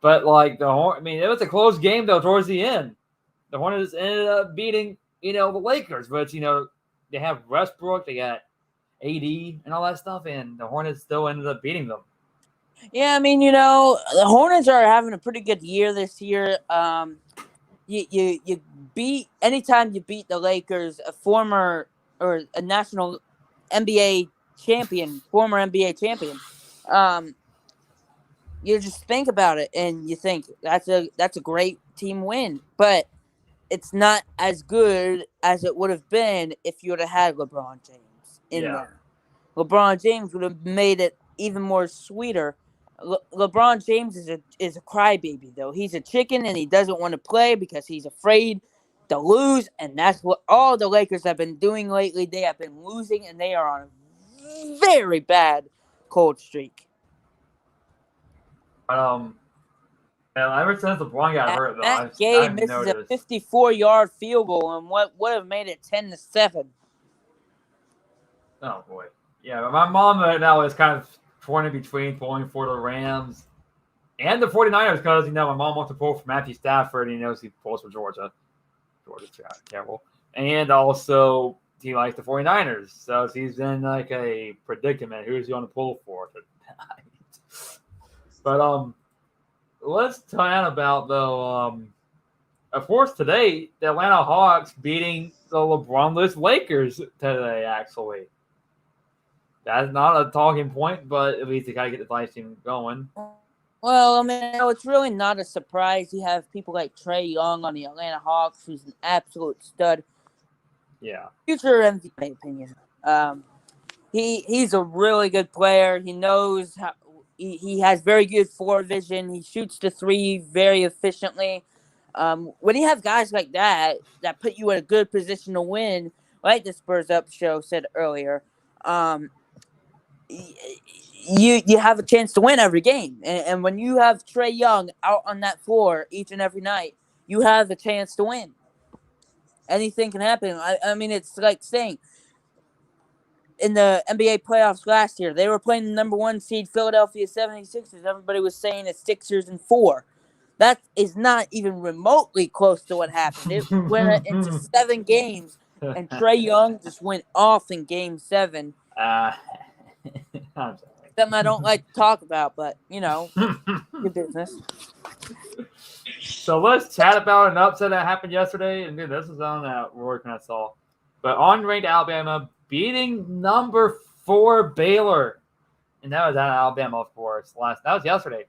But it was a close game though towards the end. The Hornets ended up beating, the Lakers, but they have Westbrook, they got AD and all that stuff, and the Hornets still ended up beating them. Yeah, I mean, the Hornets are having a pretty good year this year. You beat anytime you beat the Lakers, a former or a national NBA champion, former NBA champion. You just think about it and you think that's a great team win, but it's not as good as it would have been if you would have had LeBron James in there. LeBron James would have made it even more sweeter. LeBron James is a crybaby, though. He's a chicken, and he doesn't want to play because he's afraid to lose, and that's what all the Lakers have been doing lately. They have been losing, and they are on a very bad cold streak. And ever since LeBron got hurt, though, that game misses a 54-yard field goal, and what would have made it 10-7. Oh boy, yeah. But my mom right now is kind of torn between pulling for the Rams and the 49ers because my mom wants to pull for Matthew Stafford, and he pulls for Georgia. Georgia's terrible, and also he likes the 49ers, so he's in like a predicament. Who's he going to pull for tonight? But let's talk about though. Of course, today the Atlanta Hawks beating the LeBron-less Lakers today. Actually, that's not a talking point, but at least they gotta get the live stream going. Well, I mean, it's really not a surprise. You have people like Trae Young on the Atlanta Hawks, who's an absolute stud. Yeah, future MVP, in my opinion. He's a really good player. He knows how. He has very good floor vision. He shoots the three very efficiently. When you have guys like that put you in a good position to win, like the Spurs Up Show said earlier, you have a chance to win every game. And when you have Trae Young out on that floor each and every night, you have a chance to win. Anything can happen. I mean, it's like saying, in the NBA playoffs last year, they were playing the number 1 seed Philadelphia 76ers. Everybody was saying it's Sixers in 4. That is not even remotely close to what happened. It went into 7 games, and Trae Young just went off in Game 7. Something I don't like to talk about, but, good business. So let's chat about an upset that happened yesterday. And this is on that work I saw. But unranked Alabama beating number 4 Baylor. And that was at Alabama, of course. That was yesterday.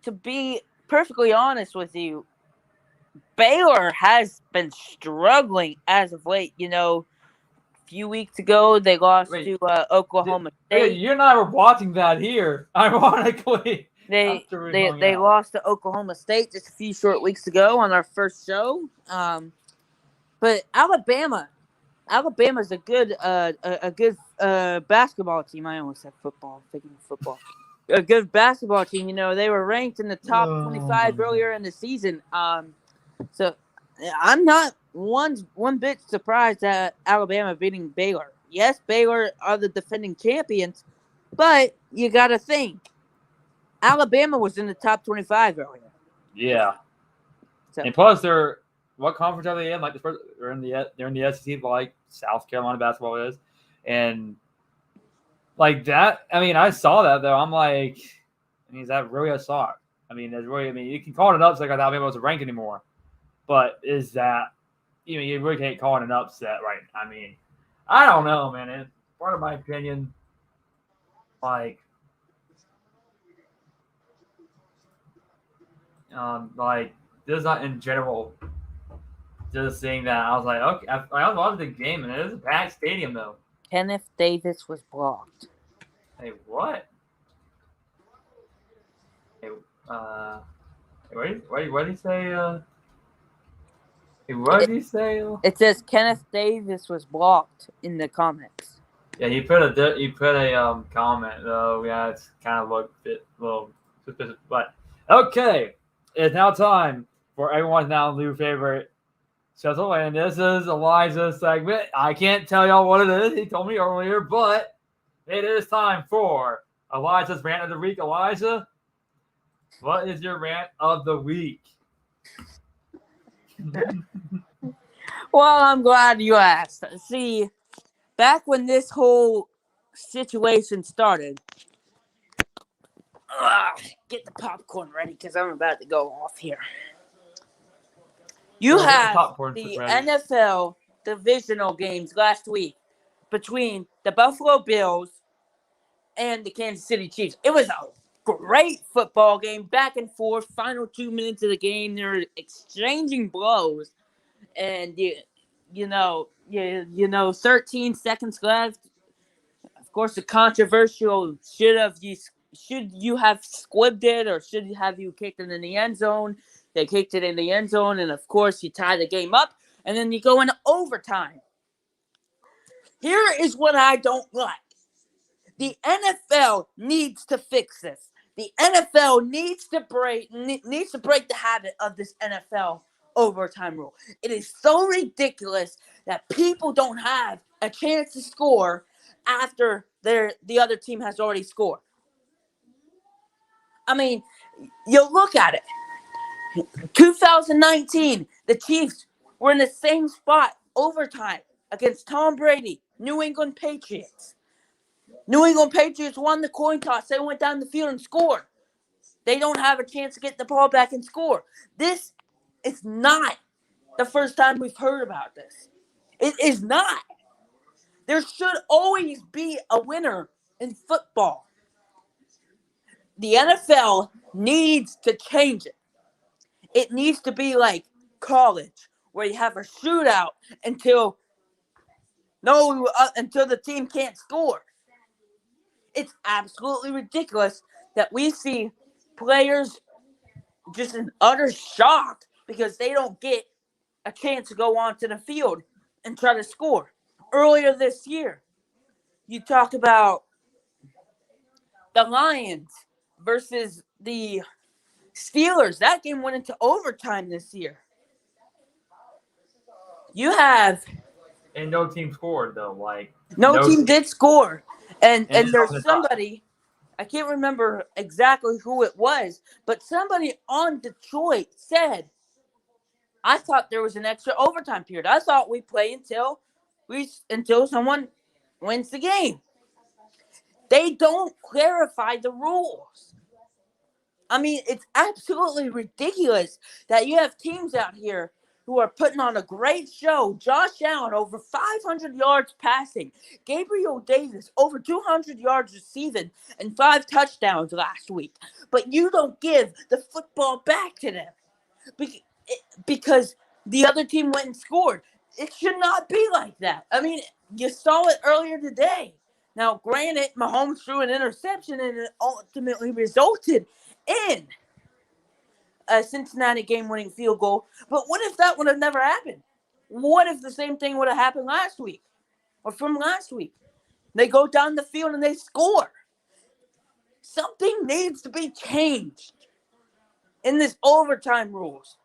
To be perfectly honest with you, Baylor has been struggling as of late. A few weeks ago. They lost to Oklahoma State. You and I were watching that here, ironically. They lost to Oklahoma State just a few short weeks ago on our first show. But Alabama's a good basketball team. I almost said football. Thinking of football. A good basketball team. You know, they were ranked in the top 25 earlier in the season. So I'm not one bit surprised at Alabama beating Baylor. Yes, Baylor are the defending champions, but you got to think Alabama was in the top 25 earlier. Yeah, and plus what conference are they in? Like they're in the SEC, like South Carolina basketball is, and like that. I mean, I saw that though. I'm like, is that really a shock? I mean, you can call it an upset because Alabama wasn't ranked anymore, but is that you really can't call it an upset, right? I mean, I don't know, man. It's part of my opinion, like this not in general. Just seeing that, I was like, okay. I was watching the game, and it is a packed stadium, though. Kenneth Davis was blocked. Hey, what? Hey, what did he say? What did he say? It says Kenneth Davis was blocked in the comments. Yeah, he put a comment though. Yeah, it's kind of looked a little suspicious, but okay. It's now time for everyone's now new favorite. So, and this is Elijah's segment. I can't tell y'all what it is. He told me earlier, but it is time for Elijah's rant of the week. Elijah, what is your rant of the week? Well, I'm glad you asked. See, back when this whole situation started, get the popcorn ready because I'm about to go off here. You have the NFL divisional games last week between the Buffalo Bills and the Kansas City Chiefs. It was a great football game, back and forth. Final 2 minutes of the game, they're exchanging blows, and you know, 13 seconds left. Of course, the controversial should you have squibbed it or should you kicked it in the end zone? They kicked it in the end zone, and of course, you tie the game up, and then you go into overtime. Here is what I don't like. The NFL needs to fix this. The NFL needs to break the habit of this NFL overtime rule. It is so ridiculous that people don't have a chance to score after the other team has already scored. I mean, you look at it. 2019, the Chiefs were in the same spot, overtime, against Tom Brady, New England Patriots. New England Patriots won the coin toss. They went down the field and scored. They don't have a chance to get the ball back and score. This is not the first time we've heard about this. It is not. There should always be a winner in football. The NFL needs to change it. It needs to be like college, where you have a shootout until the team can't score. It's absolutely ridiculous that we see players just in utter shock because they don't get a chance to go onto the field and try to score. Earlier this year, you talk about the Lions versus the Steelers. That game went into overtime this year. And no team scored though. No team did score. And there's somebody, I can't remember exactly who it was, but somebody on Detroit said, I thought there was an extra overtime period. I thought we play until someone wins the game. They don't clarify the rules. I mean, it's absolutely ridiculous that you have teams out here who are putting on a great show. Josh Allen, over 500 yards passing. Gabriel Davis, over 200 yards receiving and 5 touchdowns last week. But you don't give the football back to them because the other team went and scored. It should not be like that. I mean, you saw it earlier today. Now, granted, Mahomes threw an interception and it ultimately resulted in a Cincinnati game-winning field goal. But what if that would have never happened? What if the same thing would have happened last week or from last week? They go down the field and they score. Something needs to be changed in this overtime rules.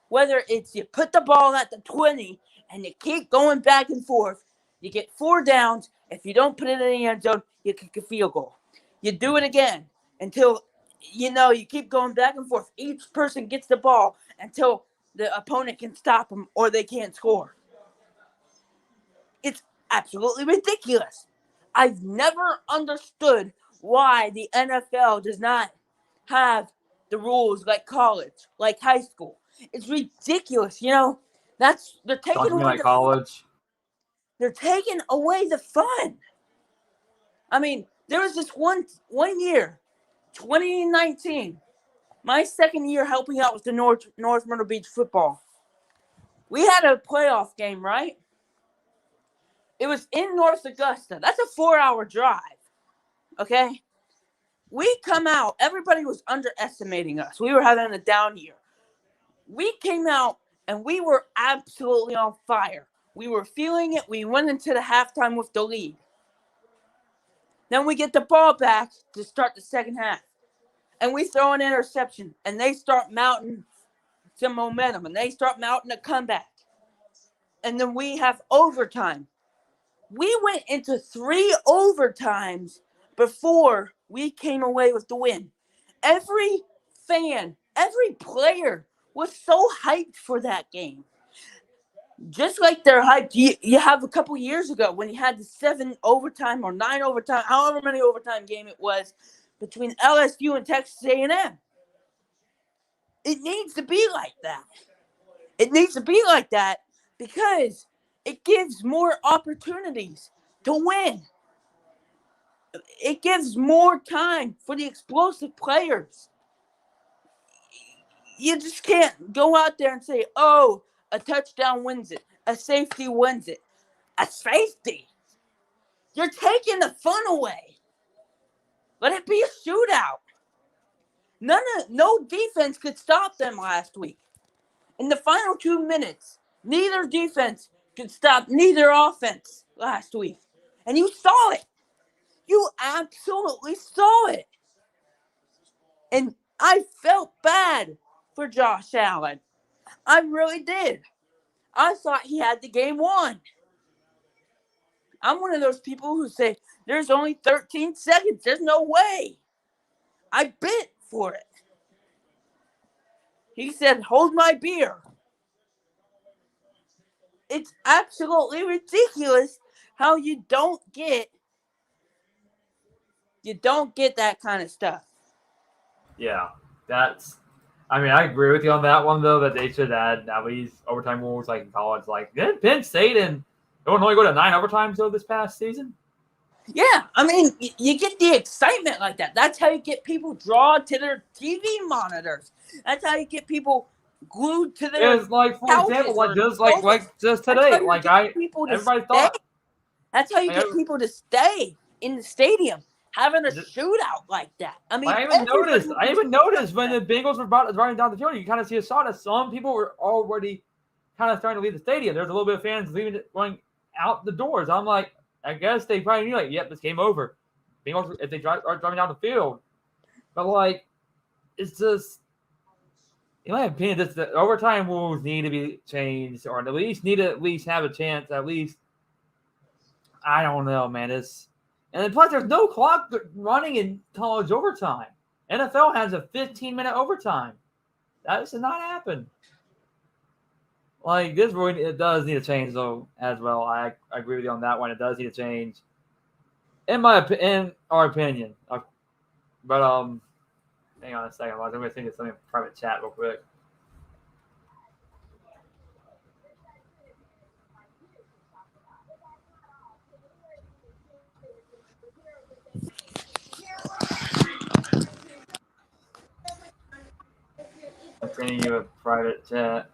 Whether it's you put the ball at the 20 and you keep going back and forth, you get 4 downs. If you don't put it in the end zone, you kick a field goal. You do it again until, you keep going back and forth. Each person gets the ball until the opponent can stop them or they can't score. It's absolutely ridiculous. I've never understood why the NFL does not have the rules like college, like high school. It's ridiculous, they're taking away like college. They're taking away the fun. I mean, there was this one year, 2019, my second year helping out with the North Myrtle Beach football. We had a playoff game, right? It was in North Augusta. That's a 4-hour drive, okay? We come out. Everybody was underestimating us. We were having a down year. We came out, and we were absolutely on fire. We were feeling it. We went into the halftime with the lead. Then we get the ball back to start the second half. And we throw an interception, and they start mounting some momentum, and they start mounting a comeback. And then we have overtime. We went into 3 overtimes before we came away with the win. Every fan, every player was so hyped for that game. Just like they're hyped, you have a couple years ago when you had the 7 overtime or 9 overtime, however many overtime game it was, between LSU and Texas A&M. It needs to be like that. It needs to be like that because it gives more opportunities to win. It gives more time for the explosive players. You just can't go out there and say, oh, a touchdown wins it. A safety wins it. A safety? You're taking the fun away. Let it be a shootout. No defense could stop them last week. In the final 2 minutes, neither defense could stop neither offense last week. And you saw it. You absolutely saw it. And I felt bad for Josh Allen. I really did. I thought he had the game won. I'm one of those people who say, there's only 13 seconds. There's no way. I bid for it. He said, hold my beer. It's absolutely ridiculous how you don't get that kind of stuff. Yeah, I agree with you on that one, though, that they should add at least overtime rules like in college. Like, didn't Penn State and Illinois go to 9 overtimes, though, this past season? Yeah, I mean, you get the excitement like that. That's how you get people drawn to their TV monitors. That's how you get people glued to their It's like, for example, just today, everybody thought. That's how you get people to stay in the stadium having a shootout like that. I mean, I even noticed when the Bengals were running down the field, you kind of see a shot that some people were already kind of starting to leave the stadium. There's a little bit of fans going out the doors. I'm like, I guess they probably knew, like, yep, this game over. Bengals, if they are driving down the field. But, like, it's just, in my opinion, the overtime rules need to be changed, or at least need to have a chance, at least. I don't know, man. And then plus, there's no clock running in college overtime. NFL has a 15-minute overtime. That should not happen. Like, this really, it does need to change, though, as well. I agree with you on that one. It does need to change, in our opinion. But hang on a second. I'm going to think of something in private chat real quick. I'm sending you a private chat.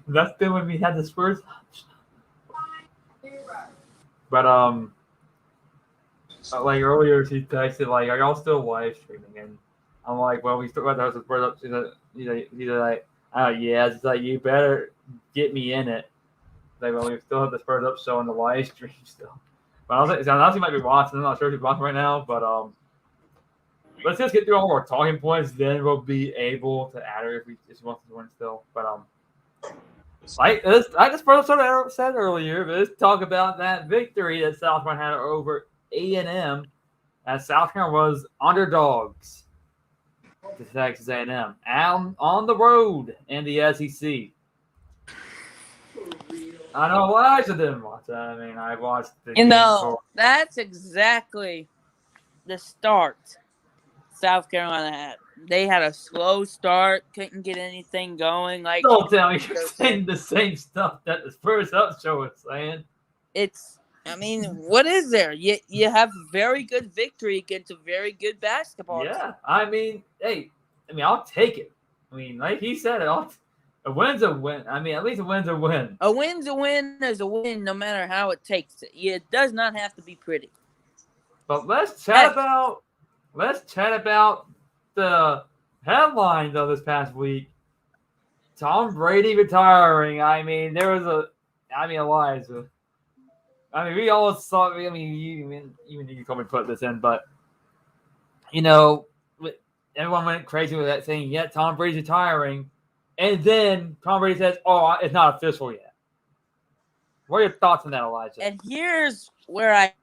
That's been when we had the Spurs. But like earlier she texted like, "Are y'all still live streaming?" And I'm like, "Well, we still got to host the Spurs up." She's like, "Oh yeah." It's like, "You better get me in it." Like, well, we still have the Spurs Up show on the live stream still. But I was like, so she might be watching. I'm not sure if she's watching right now, but let's just get through all our talking points. Then we'll be able to add her if she wants to join still. But like the Spurs Up said earlier, let's talk about that victory that South Carolina had over A&M, as South Carolina was underdogs to Texas A&M on the road in the SEC. I know Elijah didn't watch that. I mean, I watched the game. That's exactly the start South Carolina had. They had a slow start, couldn't get anything going. Like, don't tell me you're saying the same stuff that the Spurs Up show is saying. I mean, what is there? You have very good victory against a very good basketball team. Yeah, I mean, I'll take it. I mean, like he said, a win's a win. I mean, at least a win's a win. A win's a win is a win, no matter how it takes it. It does not have to be pretty. But let's chat about the headlines of this past week. Tom Brady retiring. I mean, Elijah. I mean, we all saw. I mean, you can come and put this in, but everyone went crazy with that saying, "Yeah, Tom Brady's retiring," and then Tom Brady says, "Oh, it's not official yet." What are your thoughts on that, Elijah? And here's where I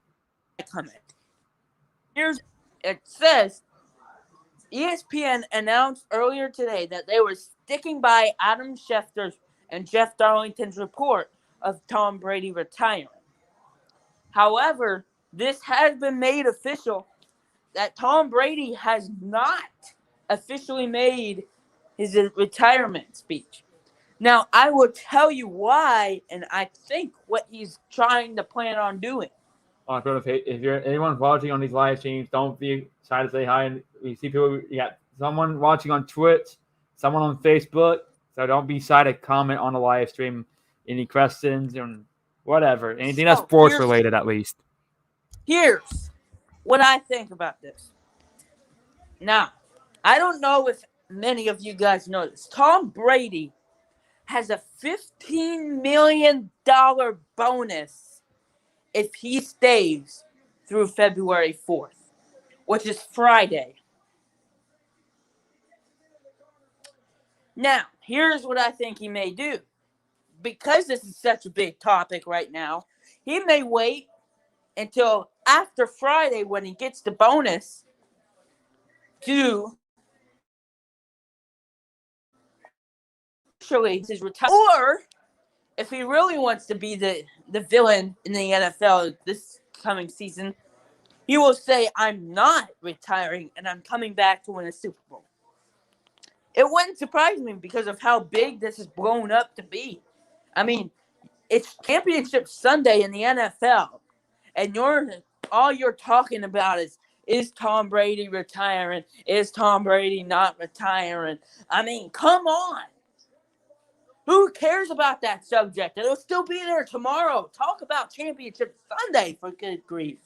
come in. It says ESPN announced earlier today that they were sticking by Adam Schefter's and Jeff Darlington's report of Tom Brady retiring. However, this has been made official that Tom Brady has not officially made his retirement speech. Now, I will tell you why, and I think what he's trying to plan on doing. If you're anyone watching on these live streams, don't be shy to say hi. And we see people. You got someone watching on Twitch, someone on Facebook. So don't be shy to comment on the live stream. Any questions and whatever, anything that's sports related, at least. Here's what I think about this. Now, I don't know if many of you guys know this. Tom Brady has a $15 million bonus if he stays through February 4th, which is Friday. Now, here's what I think he may do. Because this is such a big topic right now, he may wait until after Friday when he gets the bonus to actually his retirement. Or if he really wants to be the villain in the NFL this coming season, he will say, "I'm not retiring and I'm coming back to win a Super Bowl." It wouldn't surprise me because of how big this is blown up to be. I mean, it's Championship Sunday in the NFL, and all you're talking about is Tom Brady retiring? Is Tom Brady not retiring? I mean, come on. Who cares about that subject? It'll still be there tomorrow. Talk about Championship Sunday, for good grief.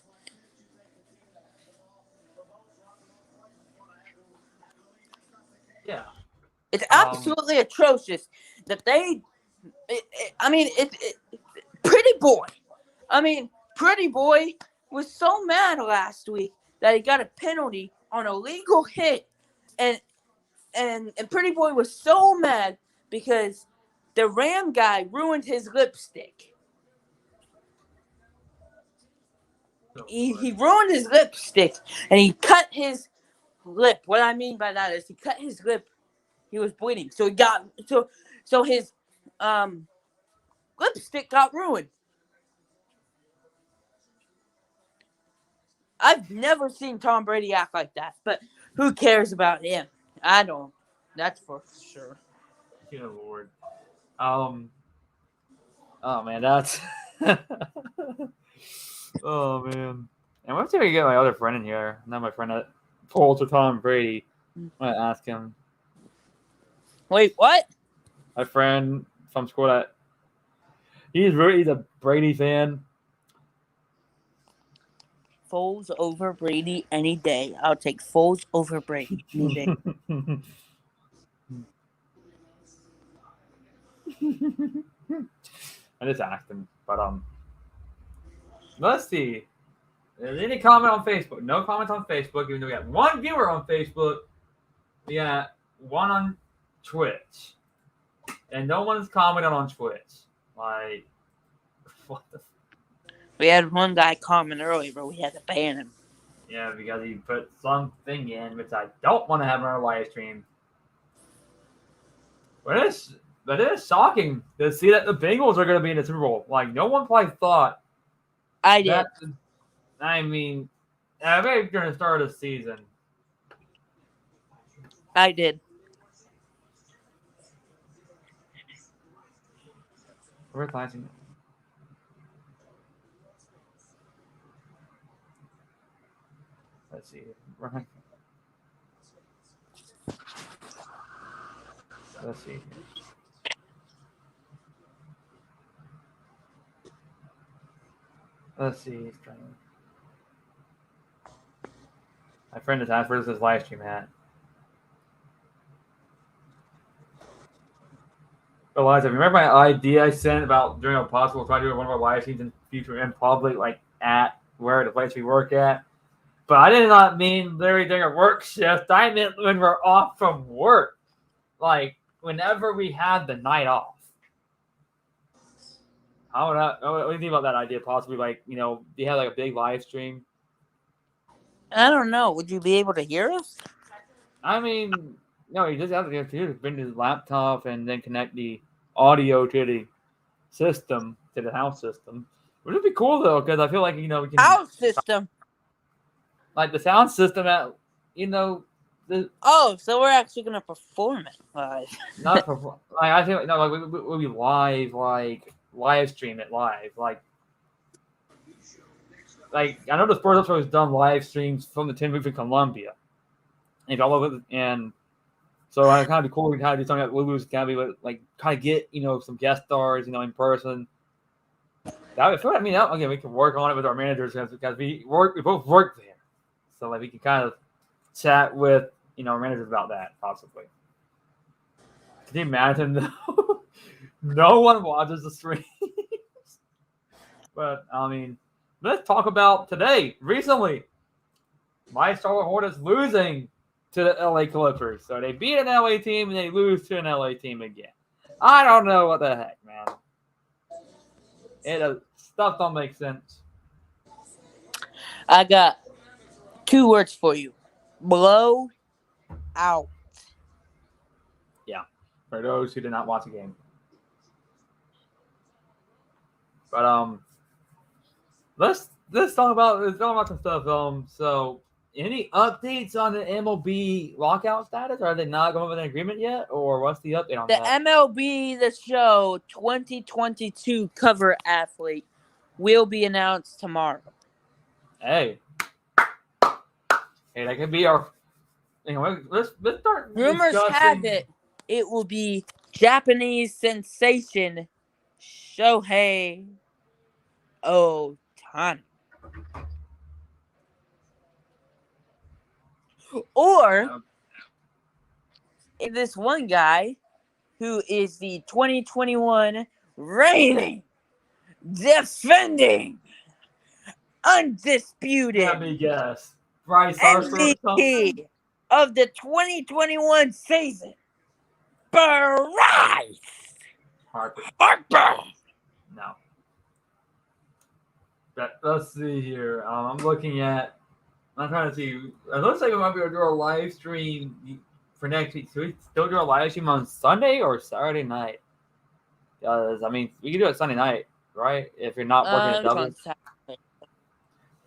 Yeah. It's absolutely atrocious that Pretty Boy. Pretty Boy was so mad last week that he got a penalty on a legal hit. And Pretty Boy was so mad because the Ram guy ruined his lipstick. He ruined his lipstick and he cut his lip. What I mean by that is he cut his lip. He was bleeding. So his lipstick got ruined. I've never seen Tom Brady act like that, but who cares about him? I don't. That's for sure. Dear Lord. Oh man, that's oh man. And let's see if we get my other friend in here. Not my friend that Foles or Tom Brady. I'm gonna ask him. Wait, what? My friend from school that he's a Brady fan. Foles over Brady any day. I'll take Foles over Brady any day. I just asked him, but let's see. Any comment on Facebook? No comments on Facebook, even though we got one viewer on Facebook. We got one on Twitch. And no one's commented on Twitch. Like, what the? We had one guy comment earlier, but we had to ban him. Yeah, because he put something in which I don't want to have on our live stream. But it is shocking to see that the Bengals are going to be in the Super Bowl. Like, no one probably thought. I did. I mean, maybe during the start of the season. I did. We're classing. Let's see. Let's see. Let's see. He's trying. My friend has asked, where's this live stream at? Eliza, remember my idea I sent about doing a possible try to do one of our live streams in the future in public, like at where the place we work at? But I did not mean literally during a work shift. I meant when we're off from work. Like, whenever we had the night off. What do you think about that idea? Possibly, like, do you have like a big live stream? I don't know. Would you be able to hear us? I mean, no, you just have to bring his laptop and then connect the audio to the system, to the house system. Would it be cool though? Because I feel like we can house system, like the sound system at so we're actually gonna perform it live. Not perform. Like I think we'll be live stream it live. Like I know the TheSpursUpShow has done live streams from the Tin Roof in Columbia, and so I kind of be cool to kind of do something that Lulu's kind of like kind of get some guest stars in person. Again, we can work on it with our managers because we both work there, so like we can kind of chat with our managers about that possibly. Can you imagine though? No one watches the streams, but I mean, let's talk about today. Recently, my Charlotte Hornets losing to the LA Clippers. So they beat an LA team and they lose to an LA team again. I don't know what the heck, man. Stuff don't make sense. I got 2 words for you. Blow out. Yeah, for those who did not watch the game. But let's talk about some stuff. So any updates on the MLB lockout status? Are they not going with an agreement yet, or what's the update on the that? MLB The Show 2022 cover athlete will be announced tomorrow. Hey, that could be our. Let's start. Rumors have it will be Japanese sensation Shohei Ohtani. Or this one guy who is the 2021 reigning, defending, undisputed Let me guess. Bryce Harper MVP of the 2021 season, Bryce Harper. No. But let's see here. I'm trying to see. It looks like we might be able to do a live stream for next week. So we still do a live stream on Sunday or Saturday night? Because, we can do it Sunday night, right? If you're not working at double.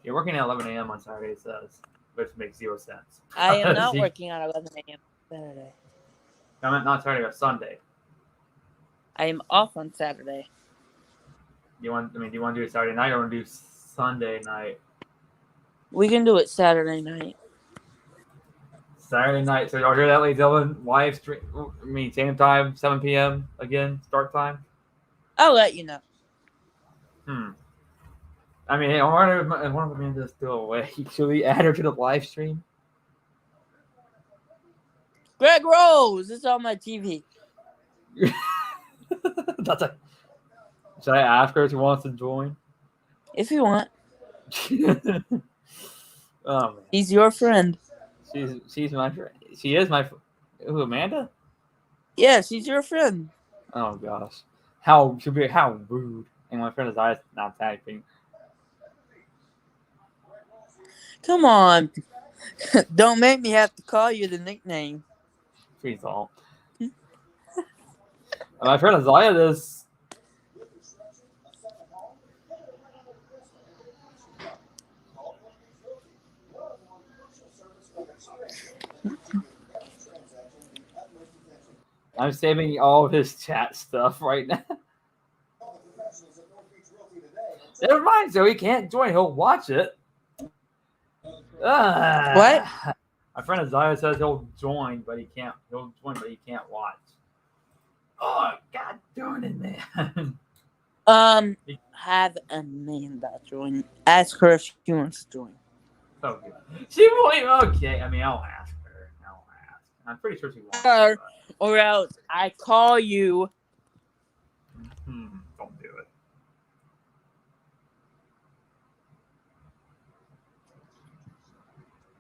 You're working at 11 a.m. on Saturday, it says, which makes 0 sense. I am not working at 11 a.m. Saturday. I meant not Saturday, but Sunday. I am off on Saturday. Do you want to do it Saturday night or want to do Sunday night? We can do it Saturday night. Saturday night. So y'all hear that, ladies and gentlemen? Live stream. I mean, same time, 7 p.m. again, start time. I'll let you know. I mean, hey, I wonder if one of them is still away. Should we add her to the live stream? Greg Rose, it's on my TV. That's a. Should I ask her if she wants to join? If you want. Oh man. He's your friend. She's my friend. She is my. Who, Amanda? Yeah, she's your friend. Oh gosh, how rude! And my friend is not typing. Come on. Don't make me have to call you the nickname. Please don't. My friend Isaiah is. I'm saving all of his chat stuff right now. Never mind, so he can't join. He'll watch it. What? My friend Isaiah says he'll join, but he can't. He'll join, but he can't watch. Oh, God darn it, man. Have Amanda join. Ask her if she wants to join. So good. She won't. Okay, I mean, I'll ask her. I'm pretty sure she won't. Or else I call you. Don't do it.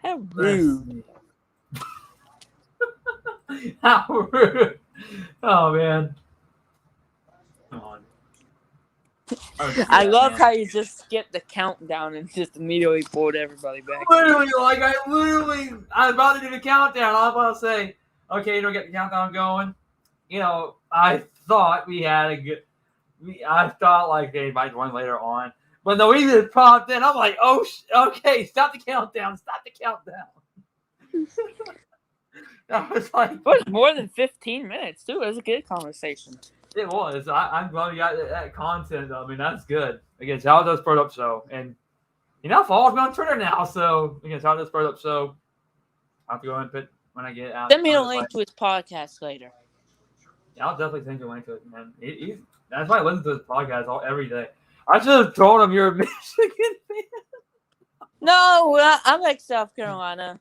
How rude. How rude. Oh, man. Come on. I love how you just skipped the countdown and just immediately pulled everybody back. Literally, I was about to do the countdown. I was about to say, okay, get the countdown going. I thought we had a good. I thought like they might join later on, but no, we just popped in. I'm like, oh, okay, stop the countdown. That was like. It was more than 15 minutes too. It was a good conversation. It was. I'm glad we got that content. I mean, that's good. Again, shout out to TheSpursUpShow, and follow me on Twitter now. So again, shout out to TheSpursUpShow. I'll have to go and put when I get out. Send me a link to his podcast later. Yeah, I'll definitely send you a link to it, man. That's why I listen to his podcast every day. I should have told him you're a Michigan fan. No, I like South Carolina.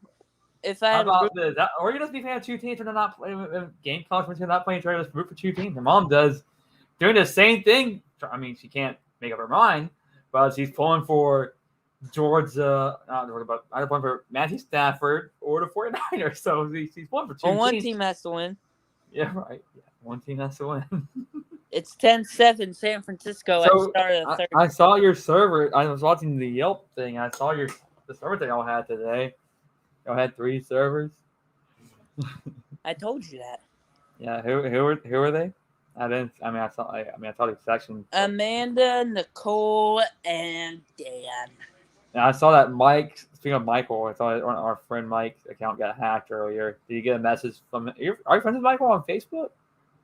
If I had or you just be a fan of two teams and they're not playing Gamecocks when they're not playing, try to root for two teams. Her mom does doing the same thing. I mean, she can't make up her mind, but she's pulling for Georgia, not Georgia, but either pulling for Matthew Stafford or the 49ers. So she's pulling for two teams. One team has to win. Yeah, right. Yeah, one team has to win. It's 10-7 San Francisco So, at the start of the third. I saw your server. I was watching the Yelp thing. I saw the server thing y'all had today. Y'all had 3 servers. I told you that. Yeah, who are they? I saw the section. Amanda, Nicole, and Dan. And I saw that Mike. Speaking of Michael, I saw our friend Mike's account got hacked earlier. Did you get a message from? Are you friends with Michael on Facebook?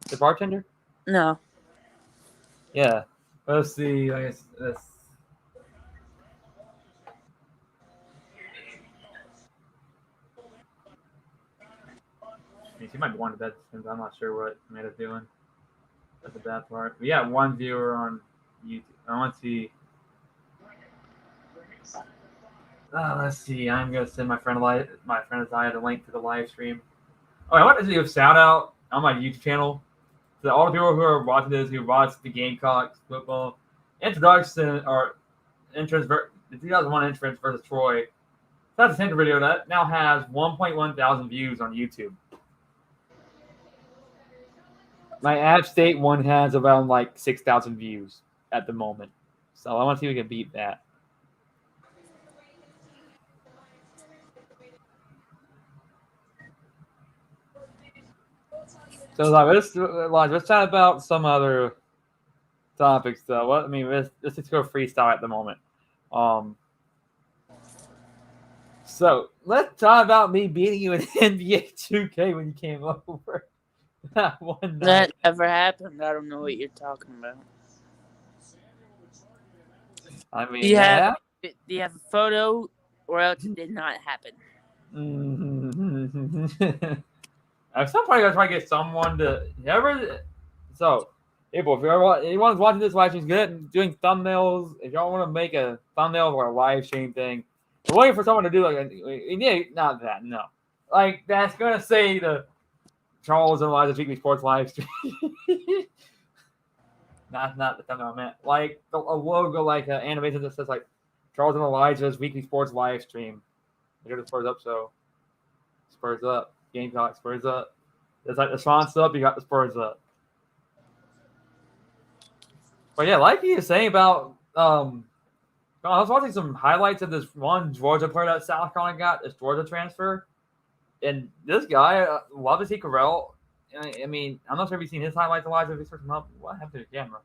The bartender? No. Yeah. Let's see. I guess this. She might be going to bed since I'm not sure what Amanda's doing. That's the bad part. We got one viewer on YouTube. I want to see. Let's see. I'm gonna send my friend Isaiah the link to the live stream. Oh, I want to do a shout out on my YouTube channel to all the people who are watching this, who watched the Gamecocks football introduction or entrance, the 2001 entrance versus Troy. That's a center video that now has 1.1 thousand views on YouTube. My App State one has around like 6,000 views at the moment. So I want to see if we can beat that. So let's chat about some other topics though. Let's just go freestyle at the moment. So let's talk about me beating you in NBA 2K when you came over. That one night. That never happened. I don't know what you're talking about. I mean, do you have a photo, or else it did not happen? Mm-hmm. At some point, I gotta try to get someone to never. So, people, if anyone's watching this live stream, good at doing thumbnails. If y'all want to make a thumbnail or a live stream thing, we're waiting for someone to do not that, no. Like that's gonna say the Charles and Elijah's Weekly Sports live stream. Not the thumbnail I meant. Like a logo, like an animation that says like Charles and Elijah's Weekly Sports live stream. You go to Spurs Up Show. Spurs Up. Gamecocks, Spurs Up. It's like the Swans Up, you got the Spurs Up. But yeah, like he was saying about I was watching some highlights of this one Georgia player that South Carolina got, this Georgia transfer. And this guy, Lovis Carell, I mean, I'm not sure if you've seen his highlights, Elijah. If you search him up, what happened to your camera?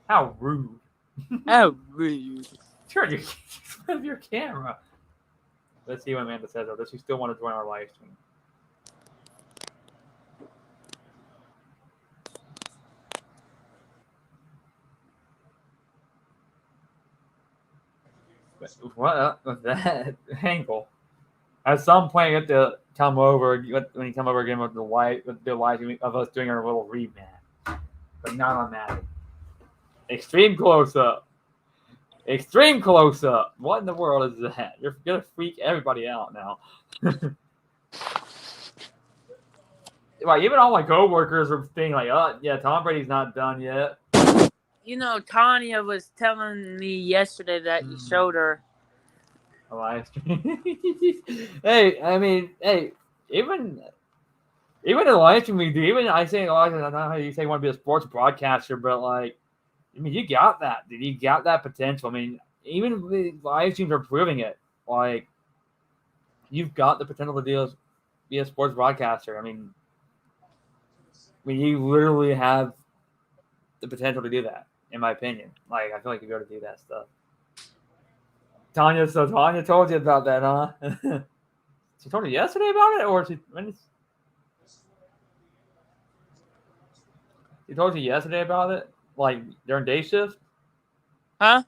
How rude. How rude. Turn your camera. Let's see what Amanda says. Does she still want to join our live stream? What with that angle? At some point, you have to come over. When you come over again with the live stream of us doing our little rematch, but not on that. Extreme close up. Extreme close up. What in the world is that? You're gonna freak everybody out now. Like even all my coworkers are being like, "Oh, yeah, Tom Brady's not done yet." You know, Tanya was telling me yesterday that you showed her a live stream. Hey, I mean, even the live stream we do. Even I say, I don't know how you say you want to be a sports broadcaster, but like. I mean, you got that, dude. You got that potential. I mean, even the live streams are proving it. Like, you've got the potential to be a sports broadcaster. I mean, you literally have the potential to do that, in my opinion. Like, I feel like you're able to do that stuff. Tanya told you about that, huh? She told you yesterday about it, or she told you yesterday about it? Like during day shift? Huh?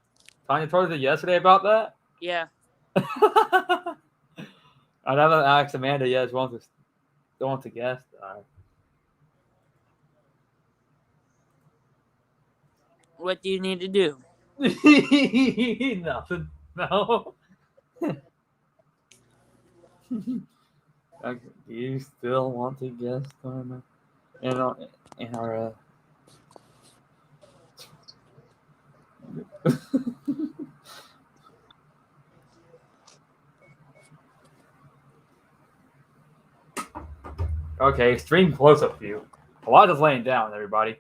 Tanya told you yesterday about that? Yeah. I never asked Amanda yet. She wants to guess. What do you need to do? Nothing. No. Okay. Do you still want to guess, Tanya? In our Okay, extreme close-up view. Elijah's laying down, everybody.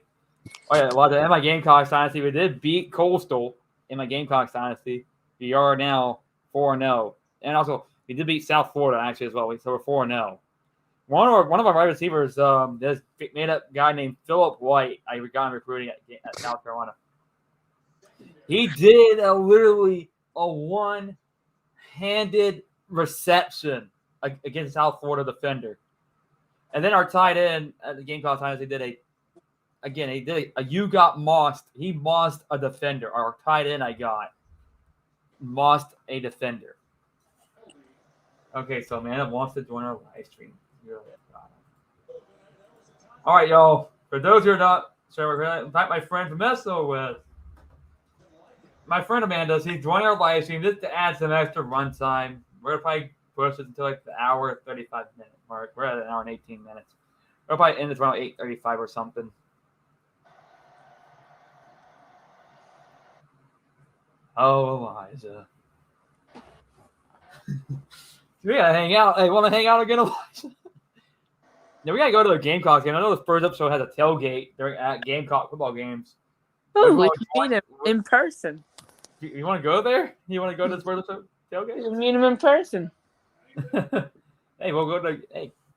Oh yeah, Elijah, in my Gamecocks dynasty, we did beat Coastal in my Gamecocks dynasty. We are now 4-0, and also we did beat South Florida actually as well. So we're 4-0. One of our wide receivers, this made-up guy named Philip White. I got him recruiting at South Carolina. He did literally a one-handed reception against South Florida defender. And then our tight end at the Gamecocks times, he did you got mossed. He mossed a defender. Our tight end mossed a defender. Okay, so Amanda wants to join our live stream. All right, y'all. For those who are not sure, we're going to invite my friend from Esso with my friend Amanda. She's joining our live stream just to add some extra runtime. We're going to probably push it until like the hour 35 minute mark. We're at an hour and 18 minutes. We'll probably end it around 8:35 or something. Oh, Elijah. We gotta hang out. Hey, want to hang out again, Elijah? Yeah, we gotta go to the Gamecocks game. I know the Spurs Up Show has a tailgate during at Gamecock football games. Oh, we can meet him in person. You want to go there? You want to go to the Spurs Up Show tailgate? We'll meet him in person. Hey, we'll go to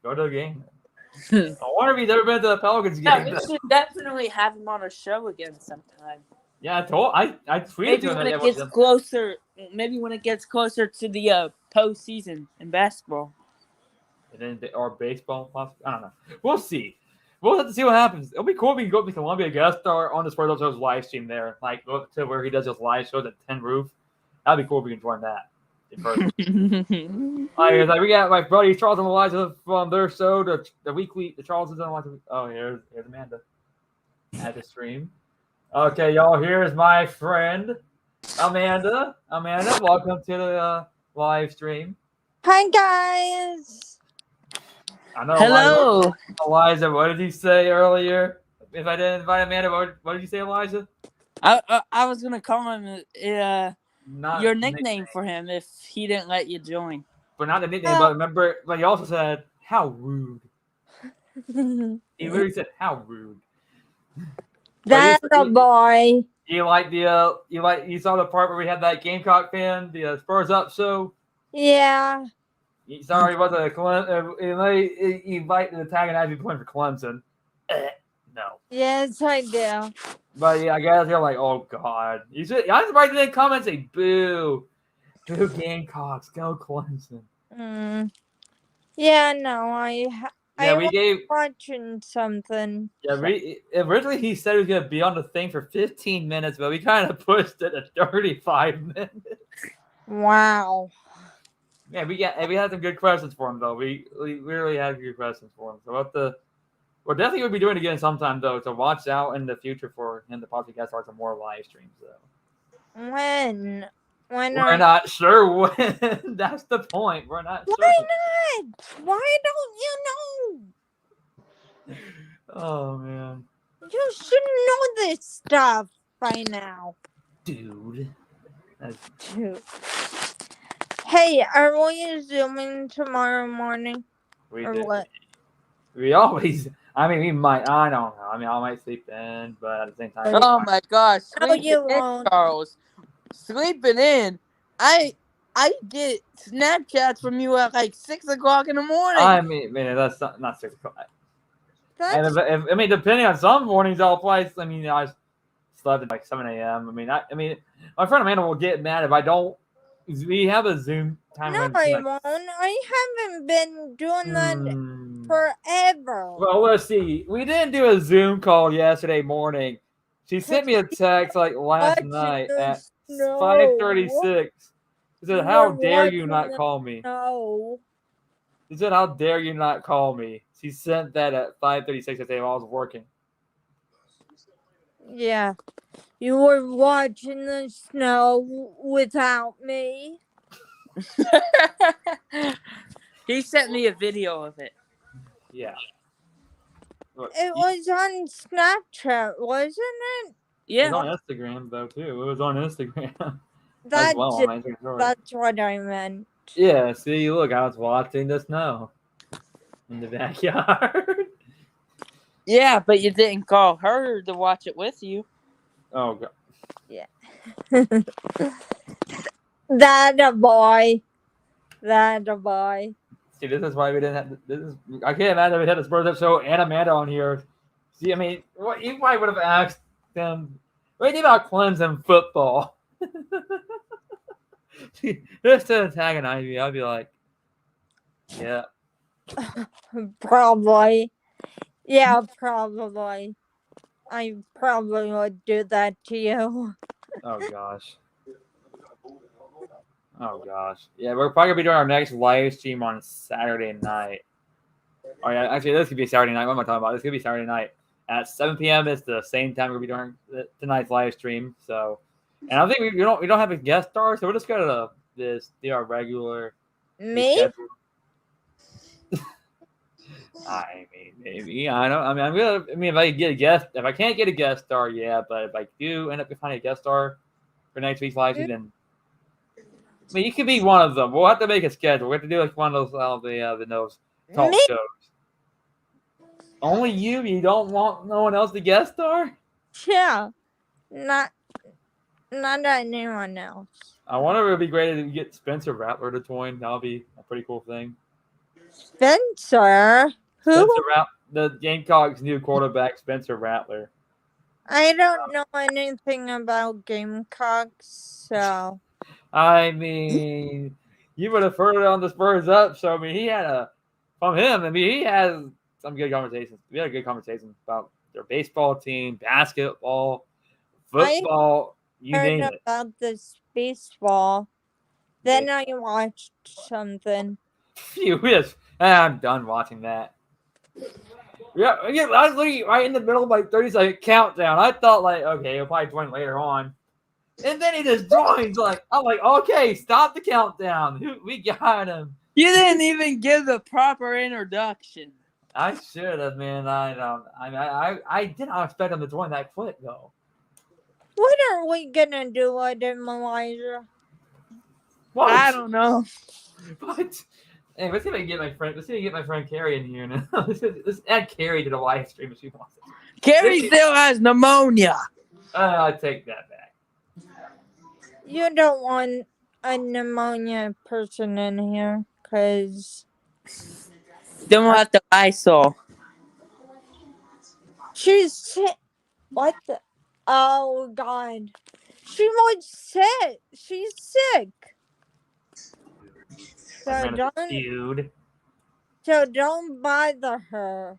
the game. I wonder if he's ever been to the Pelicans game. Yeah, we should definitely have him on our show again sometime. Yeah, I tweeted to him. Maybe when it gets closer. Maybe when it gets closer to the postseason in basketball. And then or baseball, possibly. I don't know. We'll see. We'll have to see what happens. It'll be cool if we can go up to Columbia guest star on the Spurs Up Show's live stream there. Like go to where he does his live shows at 10 Roof. That'd be cool if we can join that. Like, we got my buddy Charles and Elijah from their show, the weekly, the Charles and Elijah. Oh, here's Amanda at the stream. Okay, y'all, here's my friend Amanda. Amanda, welcome to the live stream. Hi, guys. I know Hello. Elijah, what did you say earlier? If I didn't invite Amanda, what did you say, Elijah? I was gonna call him Not your nickname for him if he didn't let you join. But not the nickname, but remember, but he also said, how rude. He literally said, how rude. That's a boy. You like you saw the part where we had that Gamecock fan, the Spurs Up show? Yeah. Sorry, it wasn't a Clemson. He liked the tag and I'd be playing for Clemson. No. Yes, I do. But yeah, I guess you're like, oh god. I'm surprised you didn't comment and say boo. Boo Gamecocks, go Clemson. Yeah, no, I was watching something. Yeah, originally he said he was gonna be on the thing for 15 minutes, but we kind of pushed it to 35 minutes. Wow. Yeah, we had some good questions for him though. We really had good questions for him. So we're definitely gonna be doing it again sometime though. So watch out in the future for him to possibly get started some more live streams though. When we're not sure when. That's the point. We're not sure. Why not? Why don't you know? Oh man. You should know this stuff by now. Dude. Hey, are we Zooming tomorrow morning? What? We always. I mean, we might. I don't know. I mean, I might sleep in, but at the same time. Oh my gosh! No, you won't. Charles. Sleeping in. I get Snapchats from you at like 6 o'clock in the morning. I mean, that's not 6 o'clock. And I mean, depending on some mornings, I'll probably. I mean, I slept at like 7 a.m. I mean, my friend Amanda will get mad if I don't. We have a Zoom time. No, I won't. I haven't been doing that forever. Well, let's see. We didn't do a Zoom call yesterday morning. She sent me a text like last night at 5:36. She said, "How dare you not call me?" No. She said, "How dare you not call me?" She sent that at 5:36 yesterday while I was working. Yeah. You were watching the snow without me. He sent me a video of it. Yeah. Look, It was on Snapchat, wasn't it? Yeah. It was on Instagram, though, too. It was on Instagram. That's what I meant. Yeah, see, look, I was watching the snow in the backyard. Yeah, but you didn't call her to watch it with you. Oh, God. Yeah. That a boy. See, this is why we didn't have I can't imagine we had the Spurs Up Show and Amanda on here. See, I mean, you probably would have asked them, what do you think about Clemson football? Just to antagonize me, I'd be like, yeah. Probably. Yeah, probably. I probably would do that to you. Oh, gosh. Yeah, we're probably going to be doing our next live stream on Saturday night. Oh, yeah, actually, this could be Saturday night. What am I talking about? This could be Saturday night. At 7 p.m. It's the same time we're going to be doing tonight's live stream. So, and I think we don't have a guest star, so we're just going to do our regular. Me? I mean, maybe. I don't. I mean, if I can't get a guest star, yeah. But if I do end up finding a guest star for next week's live stream, then I mean, you could be one of them. We'll have to make a schedule. We have to do like one of those those talk shows. Only you? You don't want no one else to guest star? Yeah, not anyone else. I wonder if it would be great to get Spencer Rattler to join. That would be a pretty cool thing. Spencer? Who? The Gamecocks' new quarterback, Spencer Rattler. I don't know anything about Gamecocks, so. I mean, you would have heard it on the Spurs Up show. I mean, he has some good conversations. We had a good conversation about their baseball team, basketball, football, you name it. About this baseball. Then I watched something. I'm done watching that. Yeah, I was literally right in the middle of my 30-second countdown. I thought, like, okay, he'll probably join later on. And then he just joins. I'm like, okay, stop the countdown. We got him. You didn't even give the proper introduction. I should have, man. I did not expect him to join that quick, though. What are we gonna do with him, Elijah? What? I don't know. What? Hey, let's see if I can get my friend. Let's see if I can get my friend Carrie in here now. let's add Carrie to the live stream if she wants it. Carrie still has pneumonia. I'll take that back. You don't want a pneumonia person in here, cause Then we'll have to Lysol. she's sick. What the? Oh God, she was sick. She's sick. Dude. So don't bother her.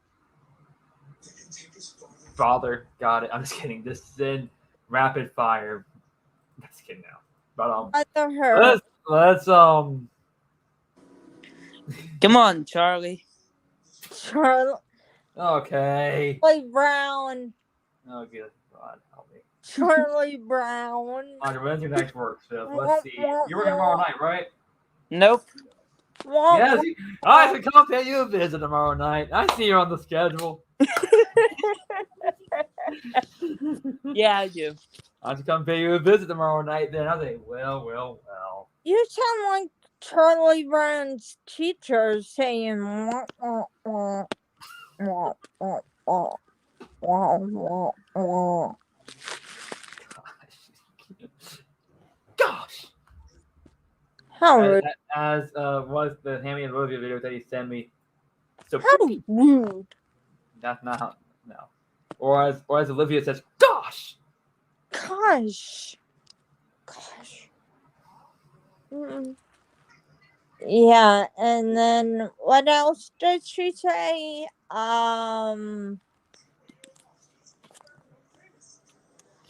Father, got it. I'm just kidding. This is in rapid fire. I'm just kidding now. But Bother her. let's Come on, Charlie. Charlie okay. Brown. Oh good God, help me. Charlie Brown. Alright, when's your next work shift? Let's see. You're working tomorrow night, right? Nope. Yes. I should come pay you a visit tomorrow night. I see you on the schedule. Yeah, I do. I should come pay you a visit tomorrow night. Then I say, well. You sound like Charlie Brown's teacher saying, wah, wah, wah, wah, wah, wah, wah, wah, wah. Gosh. How rude. As was the Hammy and Olivia video that he sent me. So How rude. that's not how, no. Or as Olivia says, gosh. Gosh. Mm. Yeah, and then what else did she say? Shout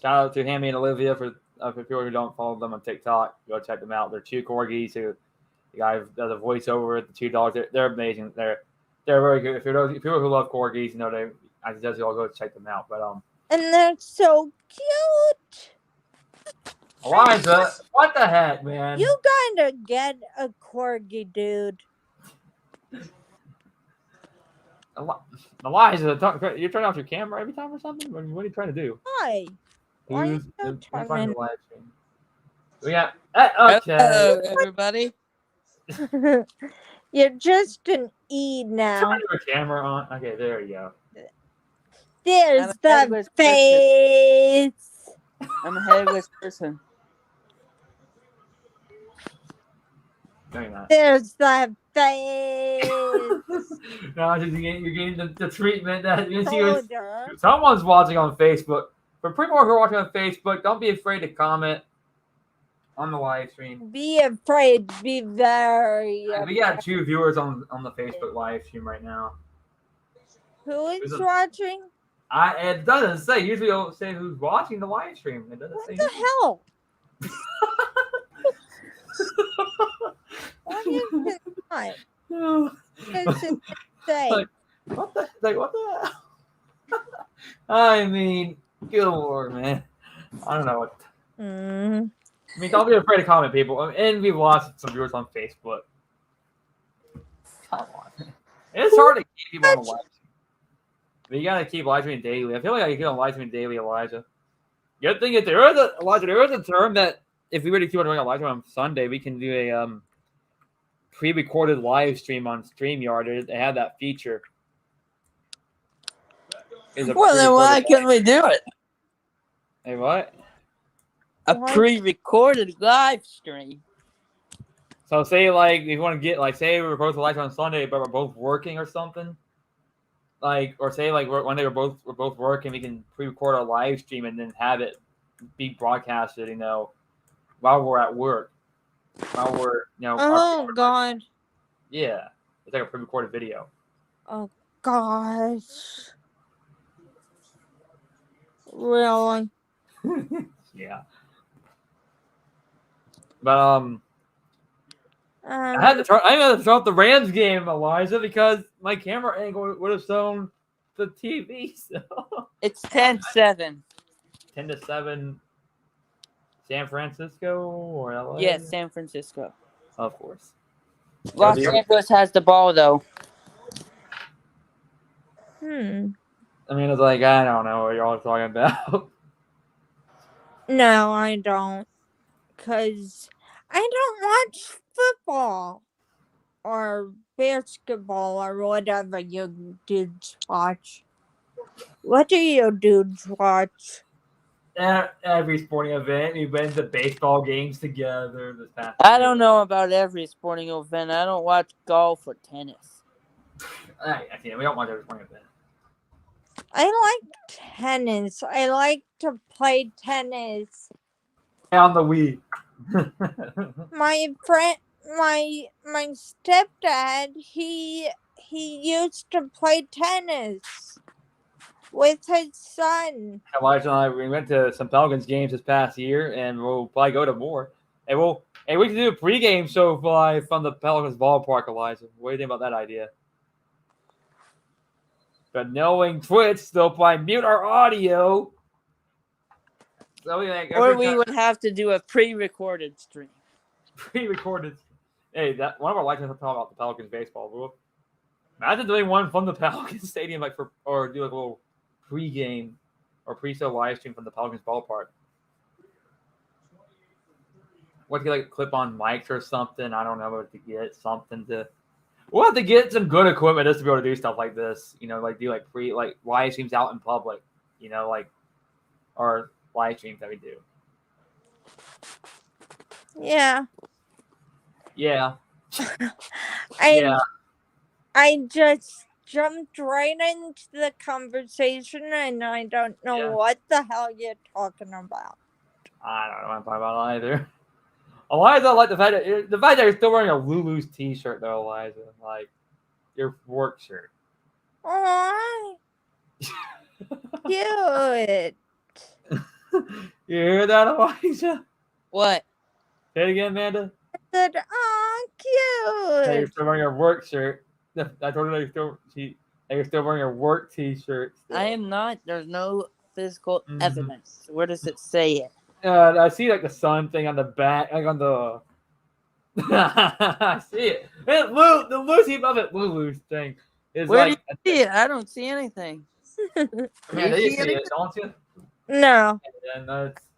out to Hammy and Olivia for people who don't follow them on TikTok. Go check them out. They're two corgis who the guy does a voiceover. The $2. They're amazing. They're very good. If you're people who love corgis, I suggest you all go check them out. But And they're so cute. Eliza, what the heck, man? You gotta get a corgi, dude. Eliza, you're turning off your camera every time or something? What are you trying to do? Hi. Why are you so turning? We got okay. Hello, everybody. You're just an E now. Turn your camera on. Okay, there you go. There's the face. I'm a headless person. No, you're not. There's the face. No, you're getting the treatment that you see. Shoulder. Someone's watching on Facebook. For people who are watching on Facebook, don't be afraid to comment on the live stream. Be afraid. Be very. We got 2 viewers on the Facebook live stream right now. Who is watching? It doesn't say. Usually, it'll say who's watching the live stream. It doesn't say. What the hell? What is it not? What does it say? What the hell? I mean, good lord, man. I don't know what. I mean, don't be afraid to comment, people. And we've lost some viewers on Facebook. Come on. It's hard to keep people on the live stream. But you gotta keep live streaming daily. I feel like I can get on live streaming daily, Elijah. Good thing is there is a term that if we were to keep on doing a live stream on Sunday, we can do a pre-recorded live stream on StreamYard. They have that feature. Well, then why couldn't we do it? Hey, what? A pre-recorded live stream. So say like if you want to get like say we're both live on Sunday, but we're both working or something. Like or say like one day we're both working, we can pre-record our live stream and then have it be broadcasted, while we're at work. While we're Oh God. Yeah. It's like a pre-recorded video. Oh gosh. Really? Yeah. But I had to turn off the Rams game, Eliza, because my camera angle would have shown the TV. So. It's 10-7. 10-7. San Francisco or LA? Yes, San Francisco. Of course. Los Angeles has the ball, though. I mean, it's like, I don't know what y'all are talking about. No, I don't. Because I don't watch football or basketball or whatever you dudes watch. What do you dudes watch? Every sporting event. We went to baseball games together this past I don't know about every sporting event. I don't watch golf or tennis. We don't watch every sporting event. I like tennis. I like to play tennis. On the Wii. My friend, my stepdad, he used to play tennis with his son. Elijah and I, we went to some Pelicans games this past year, and we'll probably go to more. And we can do a pregame show from the Pelicans ballpark, Elijah. What do you think about that idea? But knowing Twitch, they'll probably mute our audio. So we would have to do a pre-recorded stream. Pre-recorded. Hey, that one of our listeners will talk about the Pelicans baseball. Bro. Imagine doing one from the Pelicans stadium, or do a little pre-game or pre-show live stream from the Pelicans ballpark. What do you clip on mics or something? I don't know what to get something to. We'll have to get some good equipment just to be able to do stuff like this. Do live streams out in public. Or live streams that we do. Yeah. Yeah. I just jumped right into the conversation and I don't know what the hell you're talking about. I don't know what I'm talking about either. Eliza, I like the fact that you're still wearing a Lulu's t-shirt though, Eliza. Like your work shirt. Oh, cute. You hear that, Eliza? What? Say it again, Amanda. I said, oh, cute. Hey, you're still wearing your work shirt. I told her you're still wearing your work t-shirt. Still. I am not. There's no physical evidence. Where does it say it? I see the sun thing on the back, on the. I see it. The Lucy above it, Lulu's thing. Where do you see it? I don't see anything. Man, you see it, don't you? No. That's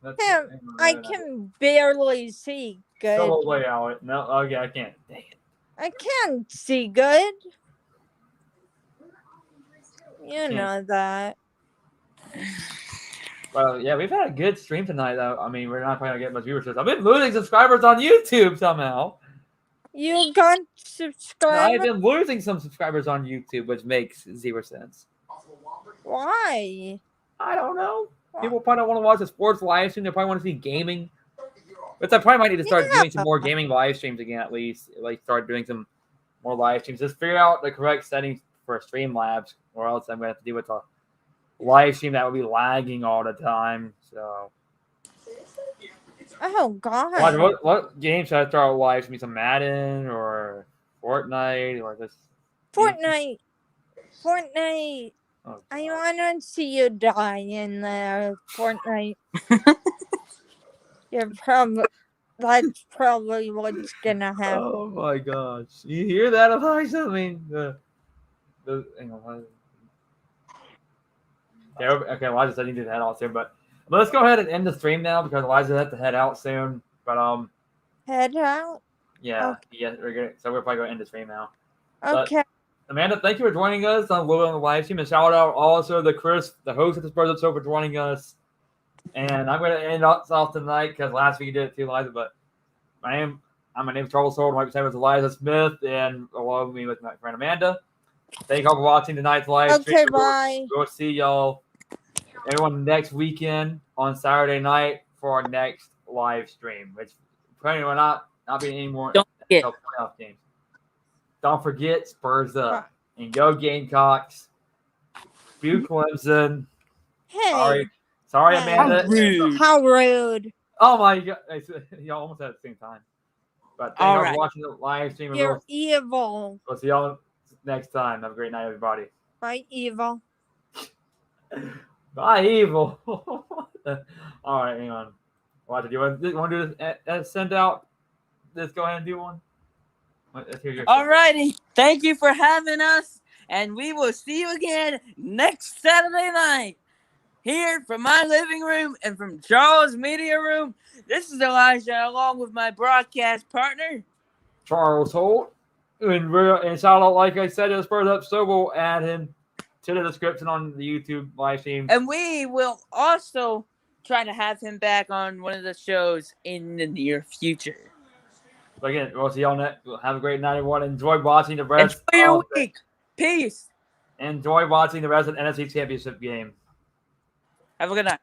I can barely see good. So way out. No, okay, I can't. Dang it. I can't see good. You know that. Well, yeah, we've had a good stream tonight, though. I mean, we're not going to get much viewership. I've been losing subscribers on YouTube somehow. You got subscribers? I've been losing some subscribers on YouTube, which makes 0 sense. Why? I don't know. People probably don't want to watch a sports live stream. They probably want to see gaming. But I probably might need to start doing some more gaming live streams again, at least. Start doing some more live streams. Just figure out the correct settings for Streamlabs, or else I'm going to have to deal with a live stream that will be lagging all the time. So. Oh, God. What game should I start live streaming? Some Madden or Fortnite or just Fortnite. Oh, I want to see you die in there, Fortnite. That's probably what's gonna happen. Oh my gosh! You hear that, Eliza? I mean, hang on. Okay, Eliza said I need to head out soon, but let's go ahead and end the stream now because Eliza has to head out soon. But head out. Yeah, okay. Yeah. We're probably going to end the stream now. Okay. But, Amanda, thank you for joining us on the live stream, and shout out also to Chris, the host of the TheSpursUpShow, for joining us. And I'm going to end off tonight because last week you did it too, Eliza. But my name is Charles Sword. My name is Eliza Smith, and along with me with my friend Amanda. Thank you all for watching tonight's live stream. Okay, bye. We'll see y'all, everyone, next weekend on Saturday night for our next live stream, which probably will not be any more playoff games. Don't forget, Spurs up. And go Gamecocks. Boo Clemson. Hey. Sorry, Amanda. How rude. Oh, my God. Y'all almost at the same time. But All thank you right. for watching the live stream. And You're evil. we'll see y'all next time. Have a great night, everybody. Right, evil. Bye, evil. All right, hang on. Watch it. You want to do this? Send out. Let's go ahead and do one. Let's hear your. All righty. Thank you for having us, and we will see you again next Saturday night here from my living room and from Charles' media room. This is Elijah, along with my broadcast partner, Charles Holt. And shout out, like I said, TheSpursUpShow. We'll add him to the description on the YouTube live stream. and we will also try to have him back on one of the shows in the near future. But again, we'll see y'all next. Have a great night, everyone. Enjoy watching the rest. Enjoy your week. Peace. Enjoy watching the rest of the NFC Championship game. Have a good night.